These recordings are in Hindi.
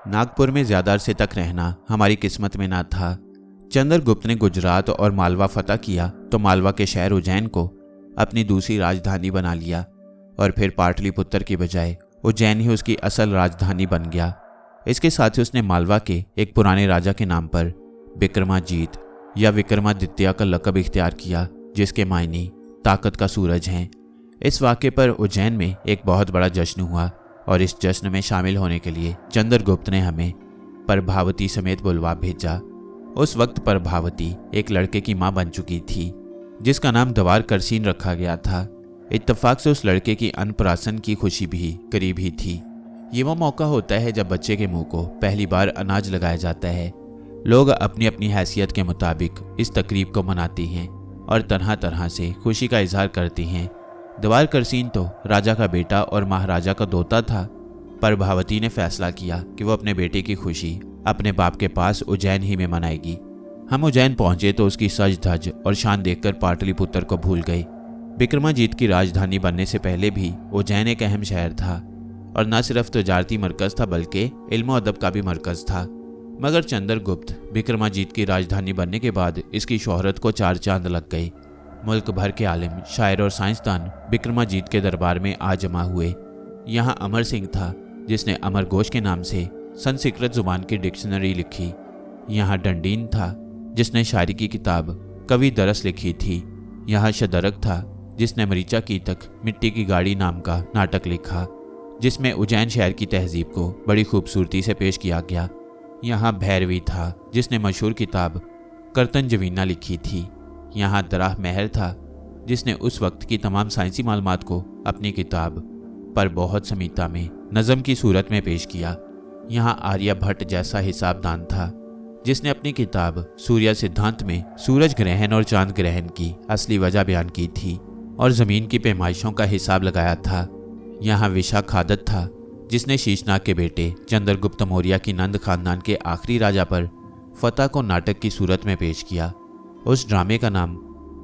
नागपुर में ज्यादा अरसे तक रहना हमारी किस्मत में ना था। चंद्रगुप्त ने गुजरात और मालवा फतह किया तो मालवा के शहर उज्जैन को अपनी दूसरी राजधानी बना लिया और फिर पाटलिपुत्र की बजाय उज्जैन ही उसकी असल राजधानी बन गया। इसके साथ ही उसने मालवा के एक पुराने राजा के नाम पर विक्रमाजीत या विक्रमादित्य का लक़ब इख्तियार किया, जिसके मायने ताकत का सूरज हैं। इस वाक़े पर उज्जैन में एक बहुत बड़ा जश्न हुआ और इस जश्न में शामिल होने के लिए चंद्रगुप्त ने हमें प्रभावती समेत बुलवा भेजा। उस वक्त प्रभावती एक लड़के की मां बन चुकी थी जिसका नाम दवार करसीन रखा गया था। इत्तेफाक से उस लड़के की अन्नप्राशन की खुशी भी करीब ही थी। ये वो मौका होता है जब बच्चे के मुंह को पहली बार अनाज लगाया जाता है। लोग अपनी अपनी हैसियत के मुताबिक इस तकरीब को मनाते हैं और तरह तरह से खुशी का इजहार करते हैं। दवार करसीन तो राजा का बेटा और महाराजा का दोता था। प्रभावती ने फैसला किया कि वो अपने बेटे की खुशी अपने बाप के पास उज्जैन ही में मनाएगी। हम उज्जैन पहुंचे तो उसकी सज धज और शान देखकर पाटलिपुत्र को भूल गए। विक्रमाजीत की राजधानी बनने से पहले भी उज्जैन एक अहम शहर था और न सिर्फ तजारती मरकज था बल्कि इल्म अदब का भी मरकज था। मगर चंद्रगुप्त विक्रमाजीत की राजधानी बनने के बाद इसकी शोहरत को चार चांद लग गए। मुल्क भर के आलिम, शायर और साइंसदान विक्रमाजीत के दरबार में आ जमा हुए। यहाँ अमर सिंह था जिसने अमर घोष के नाम से संस्कृत जुबान की डिक्शनरी लिखी। यहाँ डंडीन था जिसने शायरी की किताब कवि दरस लिखी थी। यहाँ शदरक था जिसने मरीचा की तक मिट्टी की गाड़ी नाम का नाटक लिखा, जिसमें उज्जैन शहर की तहजीब को बड़ी खूबसूरती से पेश किया गया। यहाँ भैरवी था जिसने मशहूर किताब कर्तन जवीना लिखी थी। यहाँ दराह महर था जिसने उस वक्त की तमाम साइंसी मालूमात को अपनी किताब पर बहुत समीता में नज़म की सूरत में पेश किया। यहाँ आर्यभट्ट जैसा हिसाबदान था जिसने अपनी किताब सूर्य सिद्धांत में सूरज ग्रहण और चांद ग्रहण की असली वजह बयान की थी और ज़मीन की पैमाइशों का हिसाब लगाया था। यहाँ विशाखादत्त था जिसने शीशनाग के बेटे चंद्रगुप्त मौर्य की नंद खानदान के आखिरी राजा पर फतह को नाटक की सूरत में पेश किया। उस ड्रामे का नाम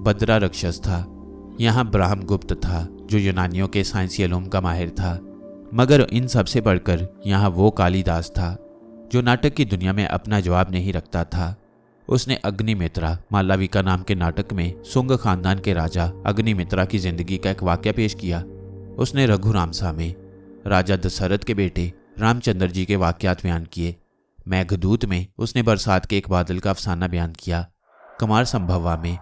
बद्रा रक्षस था। यहाँ ब्रह्मगुप्त था जो यूनानियों के साइंसी इल्म का माहिर था। मगर इन सबसे बढ़कर यहाँ वो कालिदास था जो नाटक की दुनिया में अपना जवाब नहीं रखता था। उसने अग्निमित्रा मालविका नाम के नाटक में सुंग खानदान के राजा अग्निमित्रा की जिंदगी का एक वाक्य पेश किया। उसने रघुरामसा में राजा दशरथ के बेटे रामचंद्र जी के वाक्यात बयान किए। मेघदूत में उसने बरसात के एक बादल का अफसाना बयान किया। कुमार संभवा में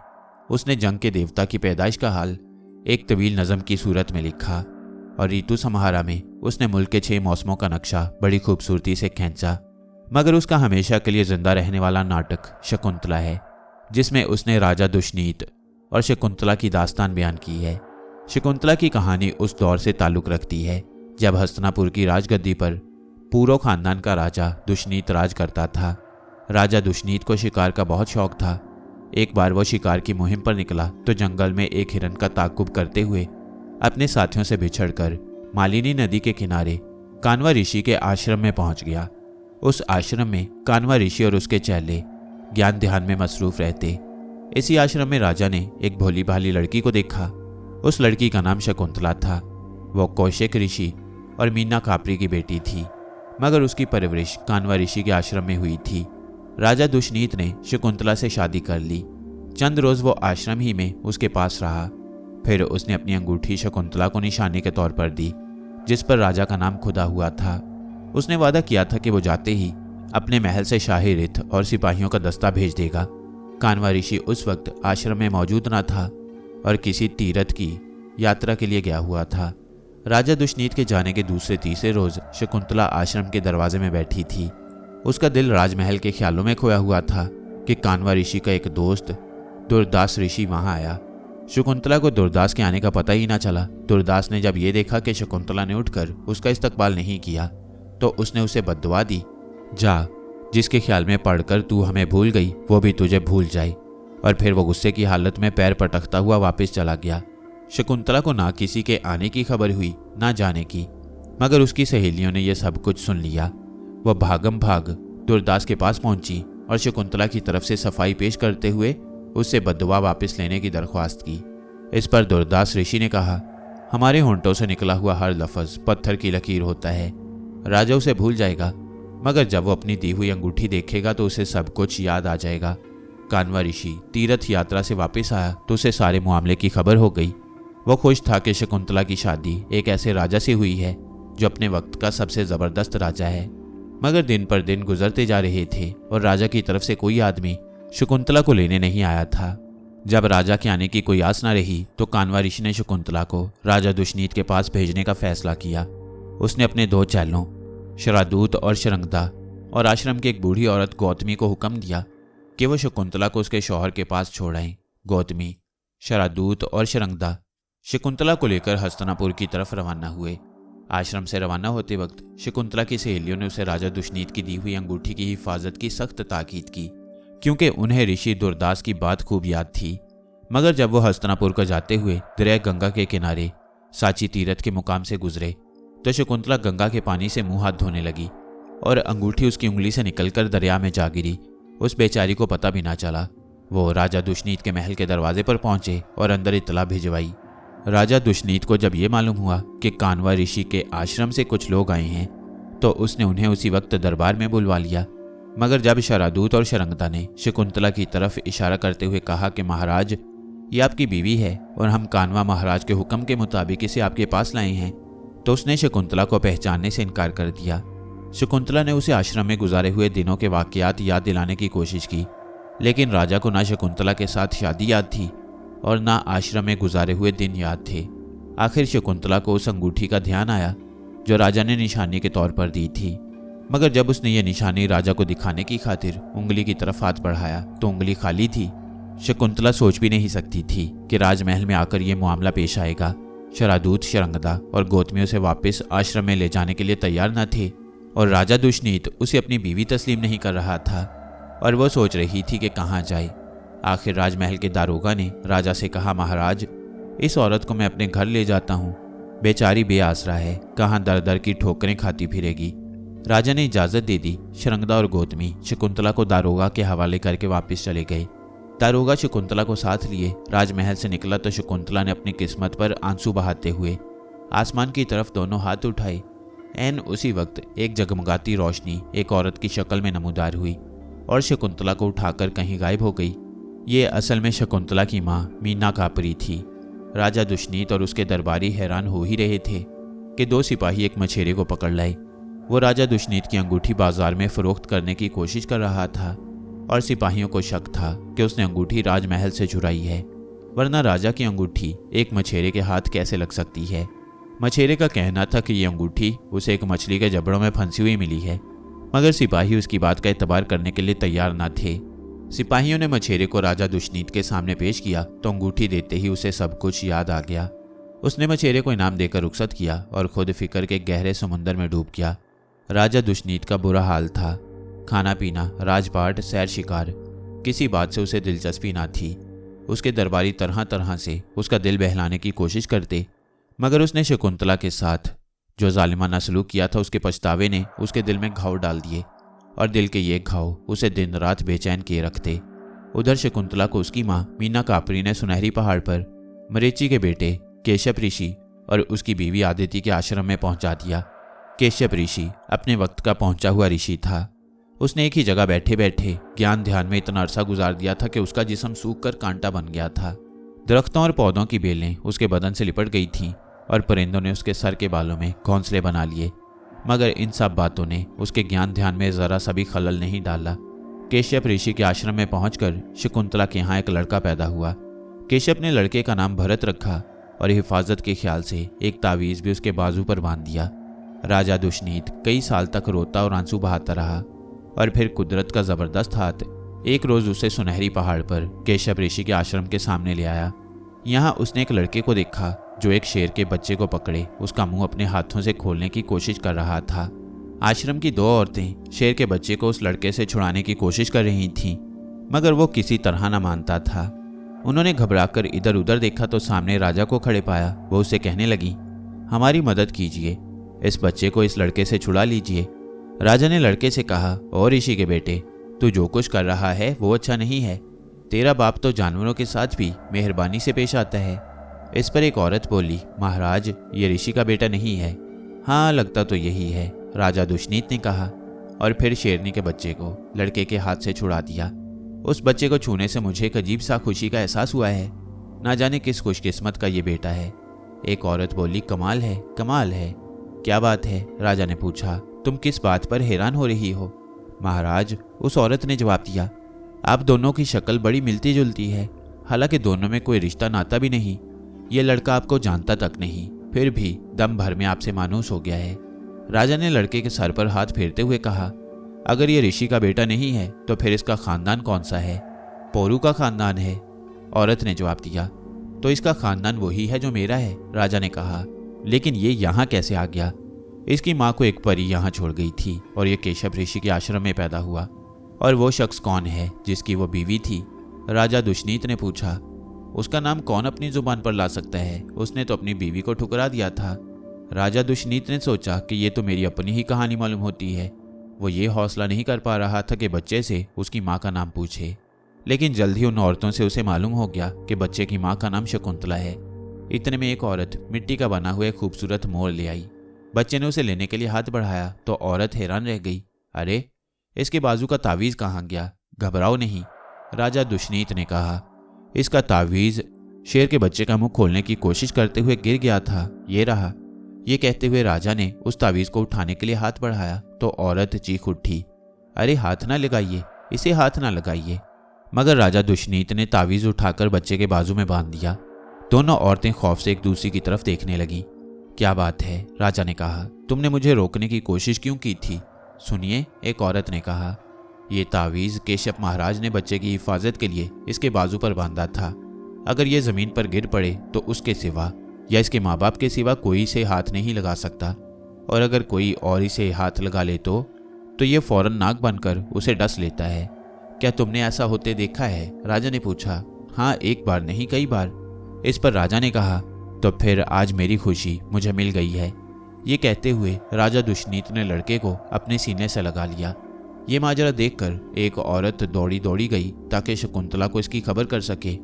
उसने जंग के देवता की पैदाइश का हाल एक तवील नज़म की सूरत में लिखा और ऋतु समाहारा में उसने मुल्क के 6 मौसमों का नक्शा बड़ी खूबसूरती से खींचा। मगर उसका हमेशा के लिए जिंदा रहने वाला नाटक शकुंतला है जिसमें उसने राजा दुष्नीत और शकुंतला की दास्तान बयान की है। शकुंतला की कहानी उस दौर से ताल्लुक़ रखती है जब हस्तिनापुर की राजगद्दी पर पूरो खानदान का राजा दुष्नीत राज करता था। राजा दुष्नीत को शिकार का बहुत शौक था। एक बार वो शिकार की मुहिम पर निकला तो जंगल में एक हिरन का ताक़ुब करते हुए अपने साथियों से बिछड़कर मालिनी नदी के किनारे कान्वा ऋषि के आश्रम में पहुंच गया। उस आश्रम में कान्वा ऋषि और उसके चेले ज्ञान ध्यान में मसरूफ रहते। इसी आश्रम में राजा ने एक भोली भाली लड़की को देखा। उस लड़की का नाम शकुंतला था। वो कौशिक ऋषि और मीना कापरी की बेटी थी, मगर उसकी परवरिश कान्वा ऋषि के आश्रम में हुई थी। राजा दुष्नीत ने शकुंतला से शादी कर ली। चंद रोज वो आश्रम ही में उसके पास रहा। फिर उसने अपनी अंगूठी शकुंतला को निशाने के तौर पर दी जिस पर राजा का नाम खुदा हुआ था। उसने वादा किया था कि वो जाते ही अपने महल से शाही रिथ और सिपाहियों का दस्ता भेज देगा। कान्वा ऋषि उस वक्त आश्रम में मौजूद न था और किसी तीर्थ की यात्रा के लिए गया हुआ था। राजा दुष्नीत के जाने के दूसरे तीसरे रोज शकुंतला आश्रम के दरवाजे में बैठी थी। उसका दिल राजमहल के ख्यालों में खोया हुआ था कि कान्वा ऋषि का एक दोस्त दुर्दास ऋषि वहां आया। शकुंतला को दुर्दास के आने का पता ही ना चला। दुर्दास ने जब ये देखा कि शकुंतला ने उठकर उसका इस्तकबाल नहीं किया तो उसने उसे बद्दुआ दी, जा, जिसके ख्याल में पढ़कर तू हमें भूल गई वो भी तुझे भूल जाए। और फिर वो गुस्से की हालत में पैर पटकता हुआ वापस चला गया। शकुंतला को ना किसी के आने की खबर हुई ना जाने की, मगर उसकी सहेलियों ने यह सब कुछ सुन लिया। वह भागम भाग दुर्दास के पास पहुंची और शकुंतला की तरफ से सफाई पेश करते हुए उससे बद्दुआ वापस लेने की दरख्वास्त की। इस पर दुर्दास ऋषि ने कहा, हमारे होंठों से निकला हुआ हर लफ्ज़ पत्थर की लकीर होता है। राजा उसे भूल जाएगा मगर जब वो अपनी दी हुई अंगूठी देखेगा तो उसे सब कुछ याद आ जाएगा। कानवा ऋषि तीर्थ यात्रा से वापस आया तो उसे सारे मामले की खबर हो गई। वो खुश था कि शकुंतला की शादी एक ऐसे राजा से हुई है जो अपने वक्त का सबसे जबरदस्त राजा है। मगर दिन पर दिन गुजरते जा रहे थे और राजा की तरफ से कोई आदमी शकुंतला को लेने नहीं आया था। जब राजा के आने की कोई आस न रही तो कानवा ऋषि ने शकुंतला को राजा दुष्नीत के पास भेजने का फैसला किया। उसने अपने 2 चेलों शरादूत और शरंगदा और आश्रम की एक बूढ़ी औरत गौतमी को हुक्म दिया कि वो शकुंतला को उसके शौहर के पास छोड़ आएं। गौतमी, शरादूत और शरंगदा शकुंतला को लेकर हस्तिनापुर की तरफ रवाना हुए। आश्रम से रवाना होते वक्त शकुंतला की सहेलियों ने उसे राजा दुष्नीत की दी हुई अंगूठी की हिफाजत की सख्त ताकीद की, क्योंकि उन्हें ऋषि दुर्दास की बात खूब याद थी। मगर जब वो हस्तिनापुर को जाते हुए दरिया गंगा के किनारे साची तीर्थ के मुकाम से गुजरे तो शकुंतला गंगा के पानी से मुंह हाथ धोने लगी और अंगूठी उसकी उंगली से निकलकर दरिया में जा गिरी। उस बेचारी को पता भी ना चला। वो राजा दुष्नीत के महल के दरवाजे पर पहुंचे और अंदर इत्तला भिजवाई। राजा दुष्नीत को जब ये मालूम हुआ कि कानवा ऋषि के आश्रम से कुछ लोग आए हैं तो उसने उन्हें उसी वक्त दरबार में बुलवा लिया। मगर जब शरादूत और शरंगदा ने शकुंतला की तरफ इशारा करते हुए कहा कि महाराज, ये आपकी बीवी है और हम कानवा महाराज के हुक्म के मुताबिक इसे आपके पास लाए हैं, तो उसने शकुंतला को पहचानने से इनकार कर दिया। शकुंतला ने उसे आश्रम में गुजारे हुए दिनों के वाकयात याद दिलाने की कोशिश की, लेकिन राजा को ना शकुंतला के साथ शादी याद थी और ना आश्रम में गुजारे हुए दिन याद थे। आखिर शकुंतला को उस अंगूठी का ध्यान आया जो राजा ने निशानी के तौर पर दी थी। मगर जब उसने ये निशानी राजा को दिखाने की खातिर उंगली की तरफ हाथ बढ़ाया तो उंगली खाली थी। शकुंतला सोच भी नहीं सकती थी कि राजमहल में आकर यह मामला पेश आएगा। शरादूत, शरंगदा और गौतमी उसे वापस आश्रम में ले जाने के लिए तैयार न थे और राजा दुष्नीत उसे अपनी बीवी तस्लीम नहीं कर रहा था और वो सोच रही थी कि कहाँ जाए। आखिर राजमहल के दारोगा ने राजा से कहा, महाराज, इस औरत को मैं अपने घर ले जाता हूँ। बेचारी बेआसरा है, कहाँ दर दर की ठोकरें खाती फिरेगी। राजा ने इजाज़त दे दी। शरंगदा और गौतमी शकुंतला को दारोगा के हवाले करके वापस चले गए। दारोगा शकुंतला को साथ लिए राजमहल से निकला तो शकुंतला ने अपनी किस्मत पर आंसू बहाते हुए आसमान की तरफ दोनों हाथ उठाए। ऐन उसी वक्त एक जगमगाती रोशनी एक औरत की शक्ल में नमूदार हुई और शकुंतला को उठाकर कहीं गायब हो गई। ये असल में शकुंतला की माँ मीना कापरी थी। राजा दुष्नीत और उसके दरबारी हैरान हो ही रहे थे कि 2 सिपाही एक मछेरे को पकड़ लाए। वो राजा दुष्नीत की अंगूठी बाजार में फरोख्त करने की कोशिश कर रहा था और सिपाहियों को शक था कि उसने अंगूठी राजमहल से चुराई है, वरना राजा की अंगूठी एक मछेरे के हाथ कैसे लग सकती है। मछेरे का कहना था कि ये अंगूठी उसे एक मछली के जबड़ों में फंसी हुई मिली है, मगर सिपाही उसकी बात का एतबार करने के लिए तैयार न थे। सिपाहियों ने मछेरे को राजा दुष्नीत के सामने पेश किया तो अंगूठी देते ही उसे सब कुछ याद आ गया। उसने मछेरे को इनाम देकर रुखसत किया और खुद फिक्र के गहरे समुंदर में डूब गया। राजा दुष्नीत का बुरा हाल था। खाना पीना, राजपाट, सैर शिकार, किसी बात से उसे दिलचस्पी ना थी। उसके दरबारी तरह तरह से उसका दिल बहलाने की कोशिश करते, मगर उसने शकुंतला के साथ जो जालिमाना सलूक किया था उसके पछतावे ने उसके दिल में घाव डाल दिए और दिल के ये घाव उसे दिन रात बेचैन किए रखते। उधर शकुंतला को उसकी माँ मीना कापरी ने सुनहरी पहाड़ पर मरीचि के बेटे केशव ऋषि और उसकी बीवी आदिति के आश्रम में पहुंचा दिया। केशव ऋषि अपने वक्त का पहुंचा हुआ ऋषि था। उसने एक ही जगह बैठे बैठे ज्ञान ध्यान में इतना अरसा गुजार दिया था कि उसका जिस्म सूख कर कांटा बन गया था। दरख्तों और पौधों की बेलें उसके बदन से लिपट गई थीं और परिंदों ने उसके सर के बालों में घोंसले बना लिए, मगर इन सब बातों ने उसके ज्ञान ध्यान में जरा सा भी खलल नहीं डाला। केशव ऋषि के आश्रम में पहुंचकर शकुंतला के यहाँ एक लड़का पैदा हुआ। केशव ने लड़के का नाम भरत रखा और हिफाजत के ख्याल से एक तावीज़ भी उसके बाजू पर बांध दिया। राजा दुष्नीत कई साल तक रोता और आंसू बहाता रहा और फिर कुदरत का जबरदस्त हाथ एक रोज उसे सुनहरी पहाड़ पर केशव ऋषि के आश्रम के सामने ले आया। यहाँ उसने एक लड़के को देखा जो एक शेर के बच्चे को पकड़े उसका मुंह अपने हाथों से खोलने की कोशिश कर रहा था। आश्रम की 2 औरतें शेर के बच्चे को उस लड़के से छुड़ाने की कोशिश कर रही थीं, मगर वो किसी तरह न मानता था। उन्होंने घबराकर इधर उधर देखा तो सामने राजा को खड़े पाया। वो उससे कहने लगी, हमारी मदद कीजिए, इस बच्चे को इस लड़के से छुड़ा लीजिए। राजा ने लड़के से कहा, और ऋषि के बेटे, तू जो कुछ कर रहा है वो अच्छा नहीं है। तेरा बाप तो जानवरों के साथ भी मेहरबानी से पेश आता है। इस पर एक औरत बोली, महाराज, ये ऋषि का बेटा नहीं है। हाँ, लगता तो यही है, राजा दुष्नीत ने कहा। और फिर शेरनी के बच्चे को लड़के के हाथ से छुड़ा दिया। उस बच्चे को छूने से मुझे एक अजीब सा खुशी का एहसास हुआ है। ना जाने किस खुशकिस्मत का ये बेटा है। एक औरत बोली, कमाल है, कमाल है। क्या बात है? राजा ने पूछा। तुम किस बात पर हैरान हो रही हो? महाराज, उस औरत ने जवाब दिया, आप दोनों की शक्ल बड़ी मिलती जुलती है। हालांकि दोनों में कोई रिश्ता नाता भी नहीं। ये लड़का आपको जानता तक नहीं, फिर भी दम भर में आपसे मानूस हो गया है। राजा ने लड़के के सर पर हाथ फेरते हुए कहा, अगर ये ऋषि का बेटा नहीं है तो फिर इसका खानदान कौन सा है? पोरू का खानदान है। औरत ने जवाब दिया, तो इसका खानदान वही है जो मेरा है। राजा ने कहा, लेकिन ये यहाँ कैसे आ गया? इसकी माँ को एक परी यहाँ छोड़ गई थी और ये केशव ऋषि के आश्रम में पैदा हुआ। और वो शख्स कौन है जिसकी वो बीवी थी? राजा दुष्नीत ने पूछा। उसका नाम कौन अपनी जुबान पर ला सकता है? उसने तो अपनी बीवी को ठुकरा दिया था। राजा दुष्नीत ने सोचा कि ये तो मेरी अपनी ही कहानी मालूम होती है। वो ये हौसला नहीं कर पा रहा था कि बच्चे से उसकी माँ का नाम पूछे, लेकिन जल्द ही उन औरतों से उसे मालूम हो गया कि बच्चे की माँ का नाम शकुंतला है। इतने में एक औरत मिट्टी का बना हुआ एक खूबसूरत मोर ले आई। बच्चे ने उसे लेने के लिए हाथ बढ़ाया तो औरत हैरान रह गई। अरे, इसके बाजू का तावीज़ कहाँ गया? घबराओ नहीं, राजा दुष्नीत ने कहा। इसका तावीज़ शेर के बच्चे का मुंह खोलने की कोशिश करते हुए गिर गया था। ये रहा। ये कहते हुए राजा ने उस तावीज़ को उठाने के लिए हाथ बढ़ाया तो औरत चीख उठी, अरे हाथ ना लगाइए, इसे हाथ ना लगाइए। मगर राजा दुष्नीत ने तावीज़ उठाकर बच्चे के बाजू में बांध दिया। दोनों औरतें खौफ से एक दूसरी की तरफ देखने लगीं। क्या बात है? राजा ने कहा, तुमने मुझे रोकने की कोशिश क्यों की थी? सुनिए, एक औरत ने कहा, ये तावीज़ केशव महाराज ने बच्चे की हिफाजत के लिए इसके बाजू पर बांधा था। अगर ये ज़मीन पर गिर पड़े तो उसके सिवा या इसके माँ बाप के सिवा कोई इसे हाथ नहीं लगा सकता, और अगर कोई और इसे हाथ लगा ले तो ये फौरन नाक बनकर उसे डस लेता है। क्या तुमने ऐसा होते देखा है? राजा ने पूछा। हाँ, एक बार नहीं, कई बार। इस पर राजा ने कहा, तो फिर आज मेरी खुशी मुझे मिल गई है। ये कहते हुए राजा दुष्नीत ने लड़के को अपने सीने से लगा लिया। ये माजरा देखकर एक औरत दौड़ी दौड़ी गई ताकि शकुंतला को इसकी खबर कर सके।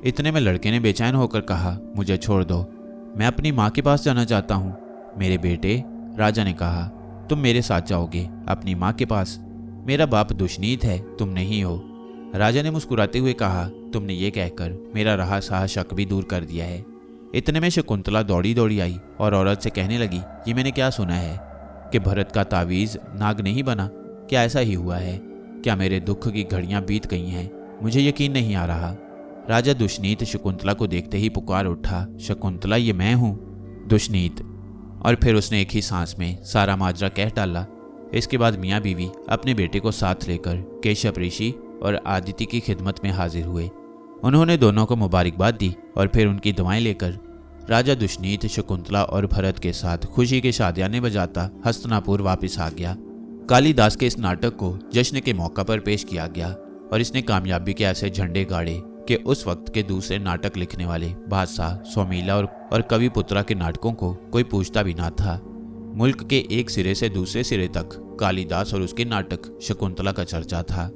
इतने में लड़के ने बेचैन होकर कहा, मुझे छोड़ दो, मैं अपनी माँ के पास जाना चाहता हूँ। मेरे बेटे, राजा ने कहा, तुम मेरे साथ जाओगे अपनी माँ के पास। मेरा बाप दुष्नीत है, तुम नहीं हो। राजा ने मुस्कुराते हुए कहा, तुमने ये कहकर मेरा रहा सहा शक भी दूर कर दिया है। इतने में शकुंतला दौड़ी दौड़ी आई और औरत से कहने लगी, ये मैंने क्या सुना है कि भरत का तावीज़ नाग नहीं बना? क्या ऐसा ही हुआ है? क्या मेरे दुख की घड़ियां बीत गई हैं? मुझे यकीन नहीं आ रहा। राजा दुष्नीत शकुंतला को देखते ही पुकार उठा, शकुंतला, ये मैं हूँ। दुष्नीत। और फिर उसने एक ही सांस में सारा माजरा कह डाला। इसके बाद मियाँ बीवी अपने बेटे को साथ लेकर केशव ऋषि और आदिति की खिदमत में हाजिर हुए। उन्होंने दोनों को मुबारकबाद दी और फिर उनकी दुआएं लेकर राजा दुष्नीत शकुंतला और भरत के साथ खुशी के शादियाने बजाता हस्तिनापुर वापस आ गया। कालिदास के इस नाटक को जश्न के मौका पर पेश किया गया और इसने कामयाबी के ऐसे झंडे गाड़े कि उस वक्त के दूसरे नाटक लिखने वाले बादशाह, सोमीला और कविपुत्रा के नाटकों को कोई पूछता भी ना था। मुल्क के एक सिरे से दूसरे सिरे तक कालिदास और उसके नाटक शकुंतला का चर्चा था।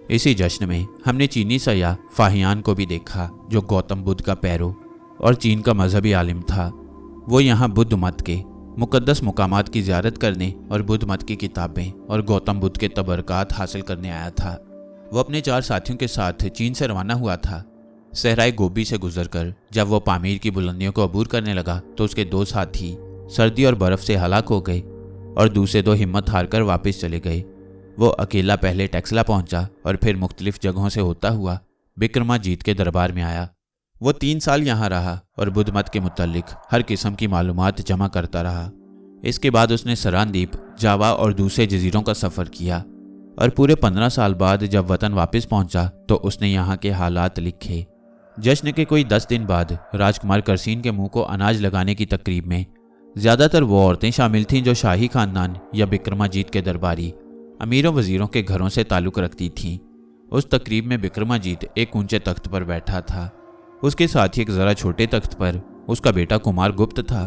इसी जश्न में हमने चीनी सयाह फाहियान को भी देखा, जो गौतम बुद्ध का पैरो और चीन का मजहबी आलिम था। वो यहाँ बुद्ध मत के मुकद्दस मुकामात की ज़ियारत करने और बुद्ध मत की किताबें और गौतम बुद्ध के तबरकात हासिल करने आया था। वो अपने 4 साथियों के साथ चीन से रवाना हुआ था। सहराए गोबी से गुजरकर जब वो पामीर की बुलंदियों को अबूर करने लगा तो उसके 2 साथी सर्दी और बर्फ़ से हलाक हो गए और दूसरे 2 हिम्मत हारकर वापस चले गए। वो अकेला पहले टैक्सला पहुंचा और फिर मुख्तलिफ जगहों से होता हुआ विक्रमाजीत के दरबार में आया। वो 3 साल यहाँ रहा और बुद्ध मत के मुतल्लिक हर किस्म की मालूमात जमा करता रहा। इसके बाद उसने सरानदीप, जावा और दूसरे जजीरों का सफ़र किया और पूरे 15 साल बाद जब वतन वापस पहुंचा तो उसने यहाँ के हालात लिखे। जश्न के कोई 10 दिन बाद राजकुमार करसीन के मुंह को अनाज लगाने की तकरीब में ज़्यादातर वो औरतें शामिल थीं जो शाही खानदान या विक्रमाजीत के दरबारी अमीरों वजीरों के घरों से ताल्लुक़ रखती थीं। उस तकरीब में विक्रमाजीत एक ऊंचे तख्त पर बैठा था। उसके साथ ही एक ज़रा छोटे तख्त पर उसका बेटा कुमार गुप्त था।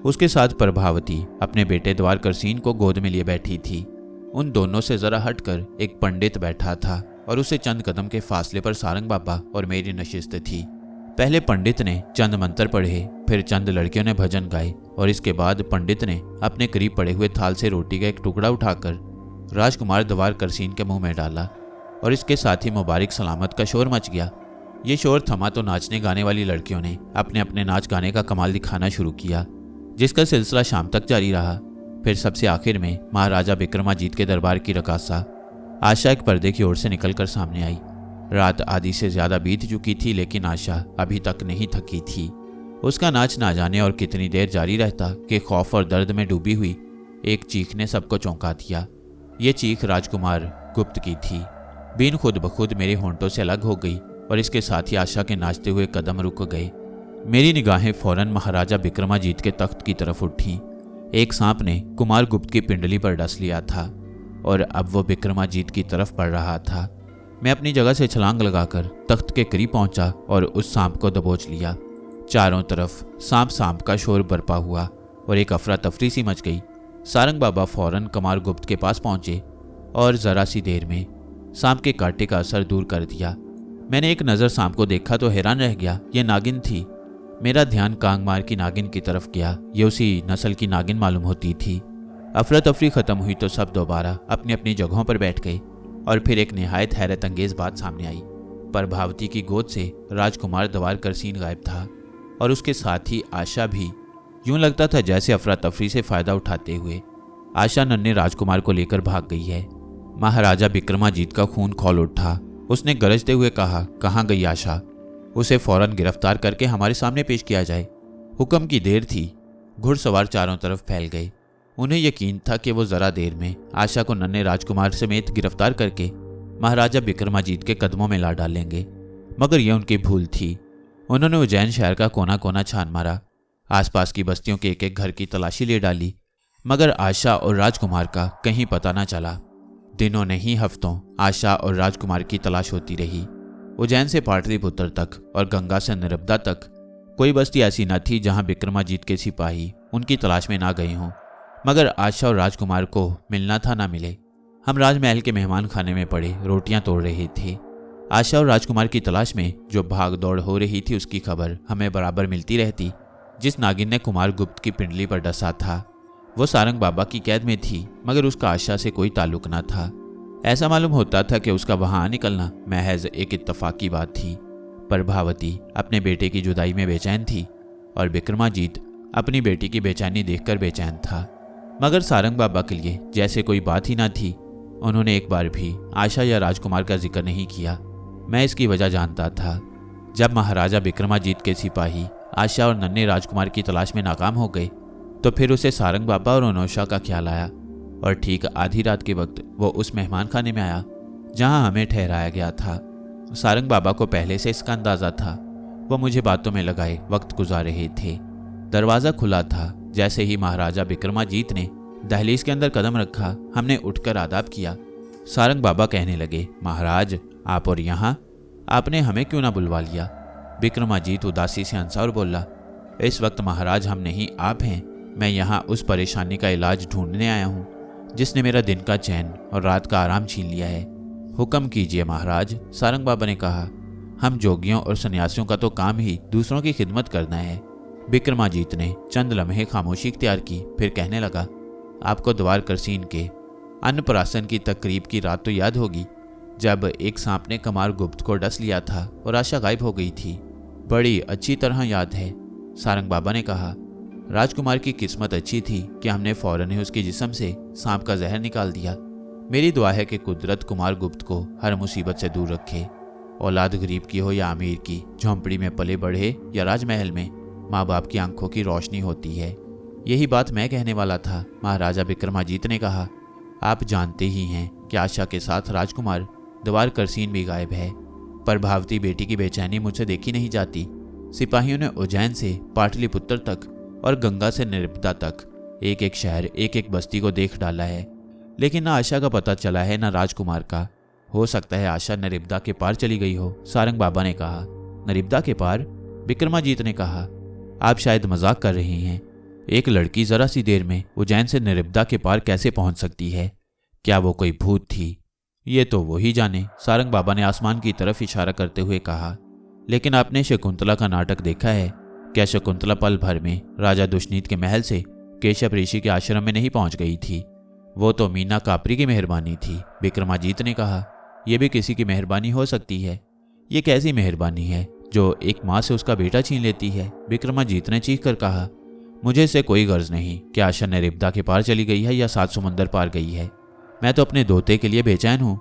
उसके साथ प्रभावती अपने बेटे द्वार करसीन को गोद में लिए बैठी थी। उन दोनों से ज़रा हटकर एक पंडित बैठा था और उसे चंद कदम के फासले पर सारंग बाबा और मेरी नशिस्त थी। पहले पंडित ने चंद मंत्र पढ़े, फिर चंद लड़कियों ने भजन गाए और इसके बाद पंडित ने अपने करीब पड़े हुए थाल से रोटी का एक टुकड़ा उठाकर राजकुमार दवार करसीन के मुंह में डाला और इसके साथ ही मुबारक सलामत का शोर मच गया। ये शोर थमा तो नाचने गाने वाली लड़कियों ने अपने अपने नाच गाने का कमाल दिखाना शुरू किया, जिसका सिलसिला शाम तक जारी रहा। फिर सबसे आखिर में महाराजा विक्रमाजीत के दरबार की रकासा आशा एक पर्दे की ओर से निकलकर सामने आई। रात आधी से ज्यादा बीत चुकी थी, लेकिन आशा अभी तक नहीं थकी थी। उसका नाच ना जाने और कितनी देर जारी रहता कि खौफ और दर्द में डूबी हुई एक चीख ने सबको चौंका दिया। ये चीख राजकुमार गुप्त की थी। बीन खुद ब खुद मेरे होंठों से अलग हो गई और इसके साथ ही आशा के नाचते हुए कदम रुक गए। मेरी निगाहें फौरन महाराजा विक्रमाजीत के तख्त की तरफ उठी। एक सांप ने कुमार गुप्त की पिंडली पर डस लिया था और अब वो विक्रमाजीत की तरफ बढ़ रहा था। मैं अपनी जगह से छलांग लगाकर तख्त के करीब पहुंचा और उस सांप को दबोच लिया। चारों तरफ सांप सांप का शोर बरपा हुआ और एक अफरा तफरी सी मच गई। सारंग बाबा फौरन कुमार गुप्त के पास पहुंचे और जरा सी देर में सांप के कांटे का असर दूर कर दिया। मैंने एक नज़र सांप को देखा तो हैरान रह गया। ये नागिन थी। मेरा ध्यान कांगमार की नागिन की तरफ गया। ये उसी नस्ल की नागिन मालूम होती थी। अफरा तफरी खत्म हुई तो सब दोबारा अपनी अपनी जगहों पर बैठ गए और फिर एक निहायत हैरत अंगेज बात सामने आई। प्रभावती की गोद से राजकुमार दवार करसीन गायब था और उसके साथ ही आशा भी। यूं लगता था जैसे अफरा तफरी से फायदा उठाते हुए आशा नन्हे राजकुमार को लेकर भाग गई है। महाराजा विक्रमाजीत का खून खौल उठा। उसने गरजते हुए कहा, कहाँ गई आशा? उसे फौरन गिरफ्तार करके हमारे सामने पेश किया जाए। हुक्म की देर थी। घुड़सवार चारों तरफ फैल गए। उन्हें यकीन था कि वो जरा देर में आशा को नन्हे राजकुमार समेत गिरफ्तार करके महाराजा विक्रमाजीत के कदमों में ला डालेंगे, मगर यह उनकी भूल थी। उन्होंने उज्जैन शहर का कोना कोना छान मारा, आसपास की बस्तियों के एक एक घर की तलाशी ले डाली, मगर आशा और राजकुमार का कहीं पता न चला। दिनों नहीं हफ्तों आशा और राजकुमार की तलाश होती रही। उज्जैन से पाटलिपुत्र तक और गंगा से नर्मदा तक कोई बस्ती ऐसी न थी जहां विक्रमाजीत के सिपाही उनकी तलाश में ना गए हों, मगर आशा और राजकुमार को मिलना था ना मिले। हम राजमहल के मेहमान खाने में पड़े रोटियां तोड़ रहे थे। आशा और राजकुमार की तलाश में जो भाग दौड़ हो रही थी उसकी खबर हमें बराबर मिलती रहती। जिस नागिन ने कुमार गुप्त की पिंडली पर डसा था वो सारंग बाबा की कैद में थी, मगर उसका आशा से कोई ताल्लुक न था। ऐसा मालूम होता था कि उसका वहां निकलना महज एक इत्तफाकी बात थी। प्रभावती अपने बेटे की जुदाई में बेचैन थी और विक्रमाजीत अपनी बेटी की बेचैनी देखकर बेचैन था, मगर सारंग बाबा के लिए जैसे कोई बात ही ना थी। उन्होंने एक बार भी आशा या राजकुमार का जिक्र नहीं किया। मैं इसकी वजह जानता था। जब महाराजा विक्रमाजीत के सिपाही आशा और नन्हे राजकुमार की तलाश में नाकाम हो गए तो फिर उसे सारंग बाबा और अनोशा का ख्याल आया और ठीक आधी रात के वक्त वो उस मेहमान खाने में आया जहां हमें ठहराया गया था। सारंग बाबा को पहले से इसका अंदाजा था। वो मुझे बातों में लगाए वक्त गुजार रहे थे। दरवाज़ा खुला था। जैसे ही महाराजा विक्रमाजीत ने दहलीज के अंदर कदम रखा, हमने उठकर आदाब किया। सारंग बाबा कहने लगे, महाराज आप और यहाँ, आपने हमें क्यों ना बुलवा लिया? विक्रमाजीत उदासी से हंसा और बोला, इस वक्त महाराज हम नहीं आप हैं। मैं यहाँ उस परेशानी का इलाज ढूंढने आया हूँ जिसने मेरा दिन का चैन और रात का आराम छीन लिया है। हुक्म कीजिए महाराज, सारंग बाबा ने कहा। हम जोगियों और सन्यासियों का तो काम ही दूसरों की खिदमत करना है। विक्रमाजीत ने चंद लम्हे खामोशी इख्तियार की, फिर कहने लगा, आपको द्वार करसीन के अन्नप्राशन की तकरीब की रात तो याद होगी जब एक सांप ने कुमार गुप्त को डस लिया था और आशा गायब हो गई थी। बड़ी अच्छी तरह याद है, सारंग बाबा ने कहा। राजकुमार की किस्मत अच्छी थी कि हमने फौरन ही उसके जिस्म से सांप का जहर निकाल दिया। मेरी दुआ है कि कुदरत कुमार गुप्त को हर मुसीबत से दूर रखे। औलाद गरीब की हो या अमीर की, झोंपड़ी में पले बढ़े या राजमहल में, माँ बाप की आंखों की रोशनी होती है। यही बात मैं कहने वाला था। महाराजा विक्रमाजीत ने कहा, आप जानते ही हैं कि आशा के साथ राजकुमार द्वार करसीन भी गायब है। प्रभावती बेटी की बेचैनी मुझसे देखी नहीं जाती। सिपाहियों ने उज्जैन से पाटलिपुत्र तक और गंगा से नर्मदा तक एक एक शहर एक एक बस्ती को देख डाला है, लेकिन ना आशा का पता चला है ना राजकुमार का। हो सकता है आशा नर्मदा के पार चली गई हो, सारंग बाबा ने कहा। नर्मदा के पार? विक्रमाजीत ने कहा, आप शायद मजाक कर रहे हैं। एक लड़की जरा सी देर में उज्जैन से नर्मदा के पार कैसे पहुंच सकती है? क्या वो कोई भूत थी? ये तो वो ही जाने, सारंग बाबा ने आसमान की तरफ इशारा करते हुए कहा। लेकिन आपने शकुंतला का नाटक देखा है? क्या शकुंतला पल भर में राजा दुष्नीत के महल से केशव ऋषि के आश्रम में नहीं पहुंच गई थी? वो तो मीना कापरी की मेहरबानी थी, विक्रमाजीत ने कहा। यह भी किसी की मेहरबानी हो सकती है? ये कैसी मेहरबानी है जो एक माँ से उसका बेटा छीन लेती है? विक्रमाजीत ने चीख कर कहा। मुझे इससे कोई गर्ज नहीं कि आशा नर्मदा के पार चली गई है या 7 समंदर पार गई है। मैं तो अपने दोते के लिए बेचैन हूँ।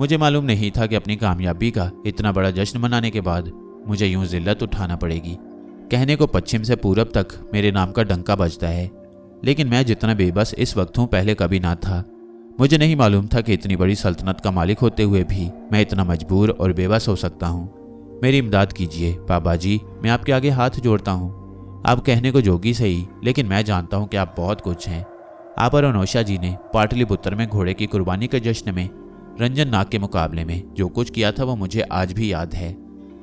मुझे मालूम नहीं था कि अपनी कामयाबी का इतना बड़ा जश्न मनाने के बाद मुझे यूं जिल्लत उठाना पड़ेगी। कहने को पश्चिम से पूरब तक मेरे नाम का डंका बजता है, लेकिन मैं जितना बेबस इस वक्त हूँ पहले कभी ना था। मुझे नहीं मालूम था कि इतनी बड़ी सल्तनत का मालिक होते हुए भी मैं इतना मजबूर और बेबस हो सकता हूँ। मेरी इमदाद कीजिए बाबा जी, मैं आपके आगे हाथ जोड़ता हूँ। आप कहने को जोगी सही, लेकिन मैं जानता हूँ कि आप बहुत कुछ हैं। आप और अनोशा जी ने पाटलिपुत्र में घोड़े की कुर्बानी के जश्न में रंजन नाग के मुकाबले में जो कुछ किया था वो मुझे आज भी याद है।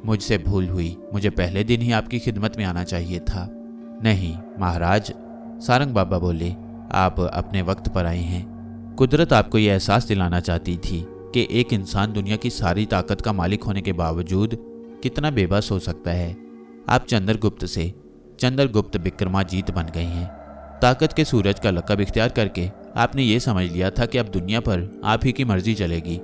मुझसे भूल हुई, मुझे पहले दिन ही आपकी खिदमत में आना चाहिए था। नहीं महाराज, सारंग बाबा बोले, आप अपने वक्त पर आए हैं। कुदरत आपको यह एहसास दिलाना चाहती थी कि एक इंसान दुनिया की सारी ताकत का मालिक होने के बावजूद कितना बेबस हो सकता है। आप चंद्रगुप्त विक्रमाजीत बन गए हैं। ताकत के सूरज का लक़ब इख्तियार करके आपने ये समझ लिया था कि अब दुनिया पर आप ही की मर्जी चलेगी।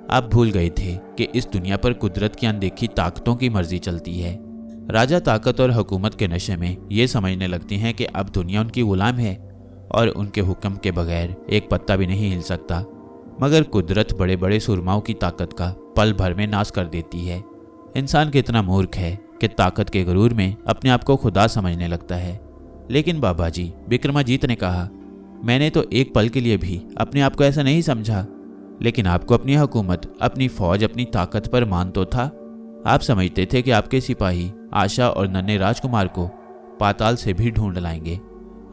आप भूल गए थे कि इस दुनिया पर कुदरत की अनदेखी ताकतों की मर्जी चलती है। राजा ताकत और हुकूमत के नशे में ये समझने लगती हैं कि अब दुनिया उनकी गुलाम है और उनके हुक्म के बगैर एक पत्ता भी नहीं हिल सकता। मगर कुदरत बड़े बड़े सुरमाओं की ताकत का पल भर में नाश कर देती है। इंसान कितना मूर्ख है कि ताकत के गुरूर में अपने आप को खुदा समझने लगता है। लेकिन बाबा जी, विक्रमाजीत ने कहा, मैंने तो एक पल के लिए भी अपने आप को ऐसा नहीं समझा। लेकिन आपको अपनी हुकूमत, अपनी फौज, अपनी ताकत पर मान तो था। आप समझते थे कि आपके सिपाही आशा और नन्हे राजकुमार को पाताल से भी ढूंढ लाएंगे।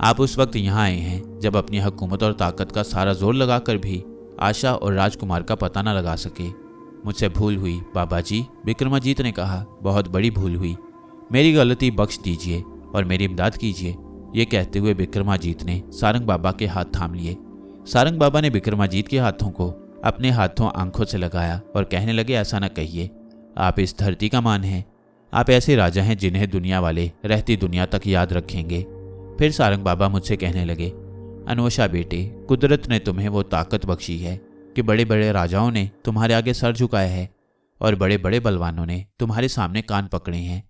आप उस वक्त यहाँ आए हैं जब अपनी हुकूमत और ताकत का सारा जोर लगाकर भी आशा और राजकुमार का पता न लगा सके। मुझसे भूल हुई बाबा जी, विक्रमाजीत ने कहा, बहुत बड़ी भूल हुई। मेरी गलती बख्श दीजिए और मेरी इमदाद कीजिए। ये कहते हुए विक्रमाजीत ने सारंग बाबा के हाथ थाम लिए। सारंग बाबा ने विक्रमाजीत के हाथों को अपने हाथों आंखों से लगाया और कहने लगे, ऐसा न कहिए, आप इस धरती का मान हैं। आप ऐसे राजा हैं जिन्हें दुनिया वाले रहती दुनिया तक याद रखेंगे। फिर सारंग बाबा मुझसे कहने लगे, अनोशा बेटे, कुदरत ने तुम्हें वो ताकत बख्शी है कि बड़े बड़े राजाओं ने तुम्हारे आगे सर झुकाया है और बड़े बड़े बलवानों ने तुम्हारे सामने कान पकड़े हैं।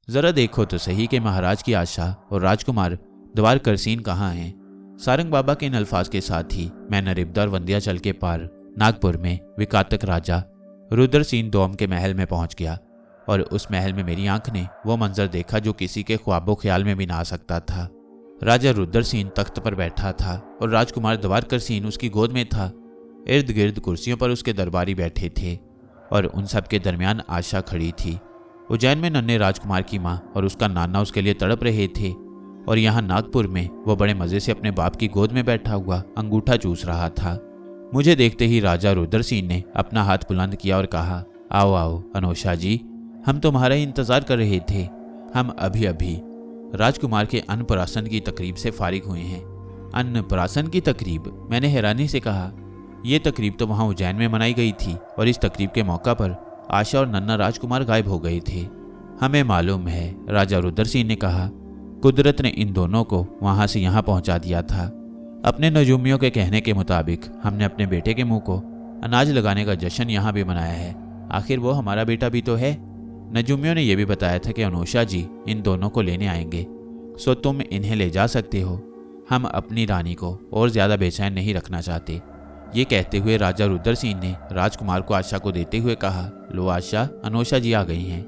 जरा देखो तो सही कि महाराज की आशा और राजकुमार द्वारकरसीन कहाँ हैं। सारंग बाबा के इन अल्फाज के साथ ही मैं नर्मदा और विंध्याचल के पार नागपुर में विकातक राजा रुद्रसेन दोम के महल में पहुंच गया और उस महल में मेरी आंख ने वो मंजर देखा जो किसी के ख्वाबो ख्याल में भी ना आ सकता था। राजा रुद्रसेन तख्त पर बैठा था और राजकुमार द्वारकरसीन उसकी गोद में था। इर्द गिर्द कुर्सियों पर उसके दरबारी बैठे थे और उन सब के दरमियान आशा खड़ी थी। उज्जैन में नन्हे राजकुमार की माँ और उसका नाना उसके लिए तड़प रहे थे और यहाँ नागपुर में वो बड़े मजे से अपने बाप की गोद में बैठा हुआ अंगूठा चूस रहा था। मुझे देखते ही राजा रुद्रसेन ने अपना हाथ बुलंद किया और कहा, आओ आओ अनोशा जी, हम तुम्हारा ही इंतजार कर रहे थे। हम अभी अभी राजकुमार के अन्नप्राशन की तकरीब से फारिग हुए हैं। अन्नप्राशन की तकरीब? मैंने हैरानी से कहा। यह तकरीब तो वहां उज्जैन में मनाई गई थी और इस तकरीब के मौका पर आशा और नन्हा राजकुमार गायब हो गए थे। हमें मालूम है, राजा रुद्रसेन ने कहा। कुदरत ने इन दोनों को वहां से यहाँ पहुंचा दिया था। अपने नजूमियों के कहने के मुताबिक हमने अपने बेटे के मुंह को अनाज लगाने का जश्न यहाँ भी मनाया है। आखिर वो हमारा बेटा भी तो है। नजूमियों ने यह भी बताया था कि अनोशा जी इन दोनों को लेने आएंगे, सो तुम इन्हें ले जा सकते हो। हम अपनी रानी को और ज्यादा बेचैन नहीं रखना चाहते। ये कहते हुए राजा रुद्रसेन ने राजकुमार को आशा को देते हुए कहा, लो आशा, अनोशा जी आ गई हैं।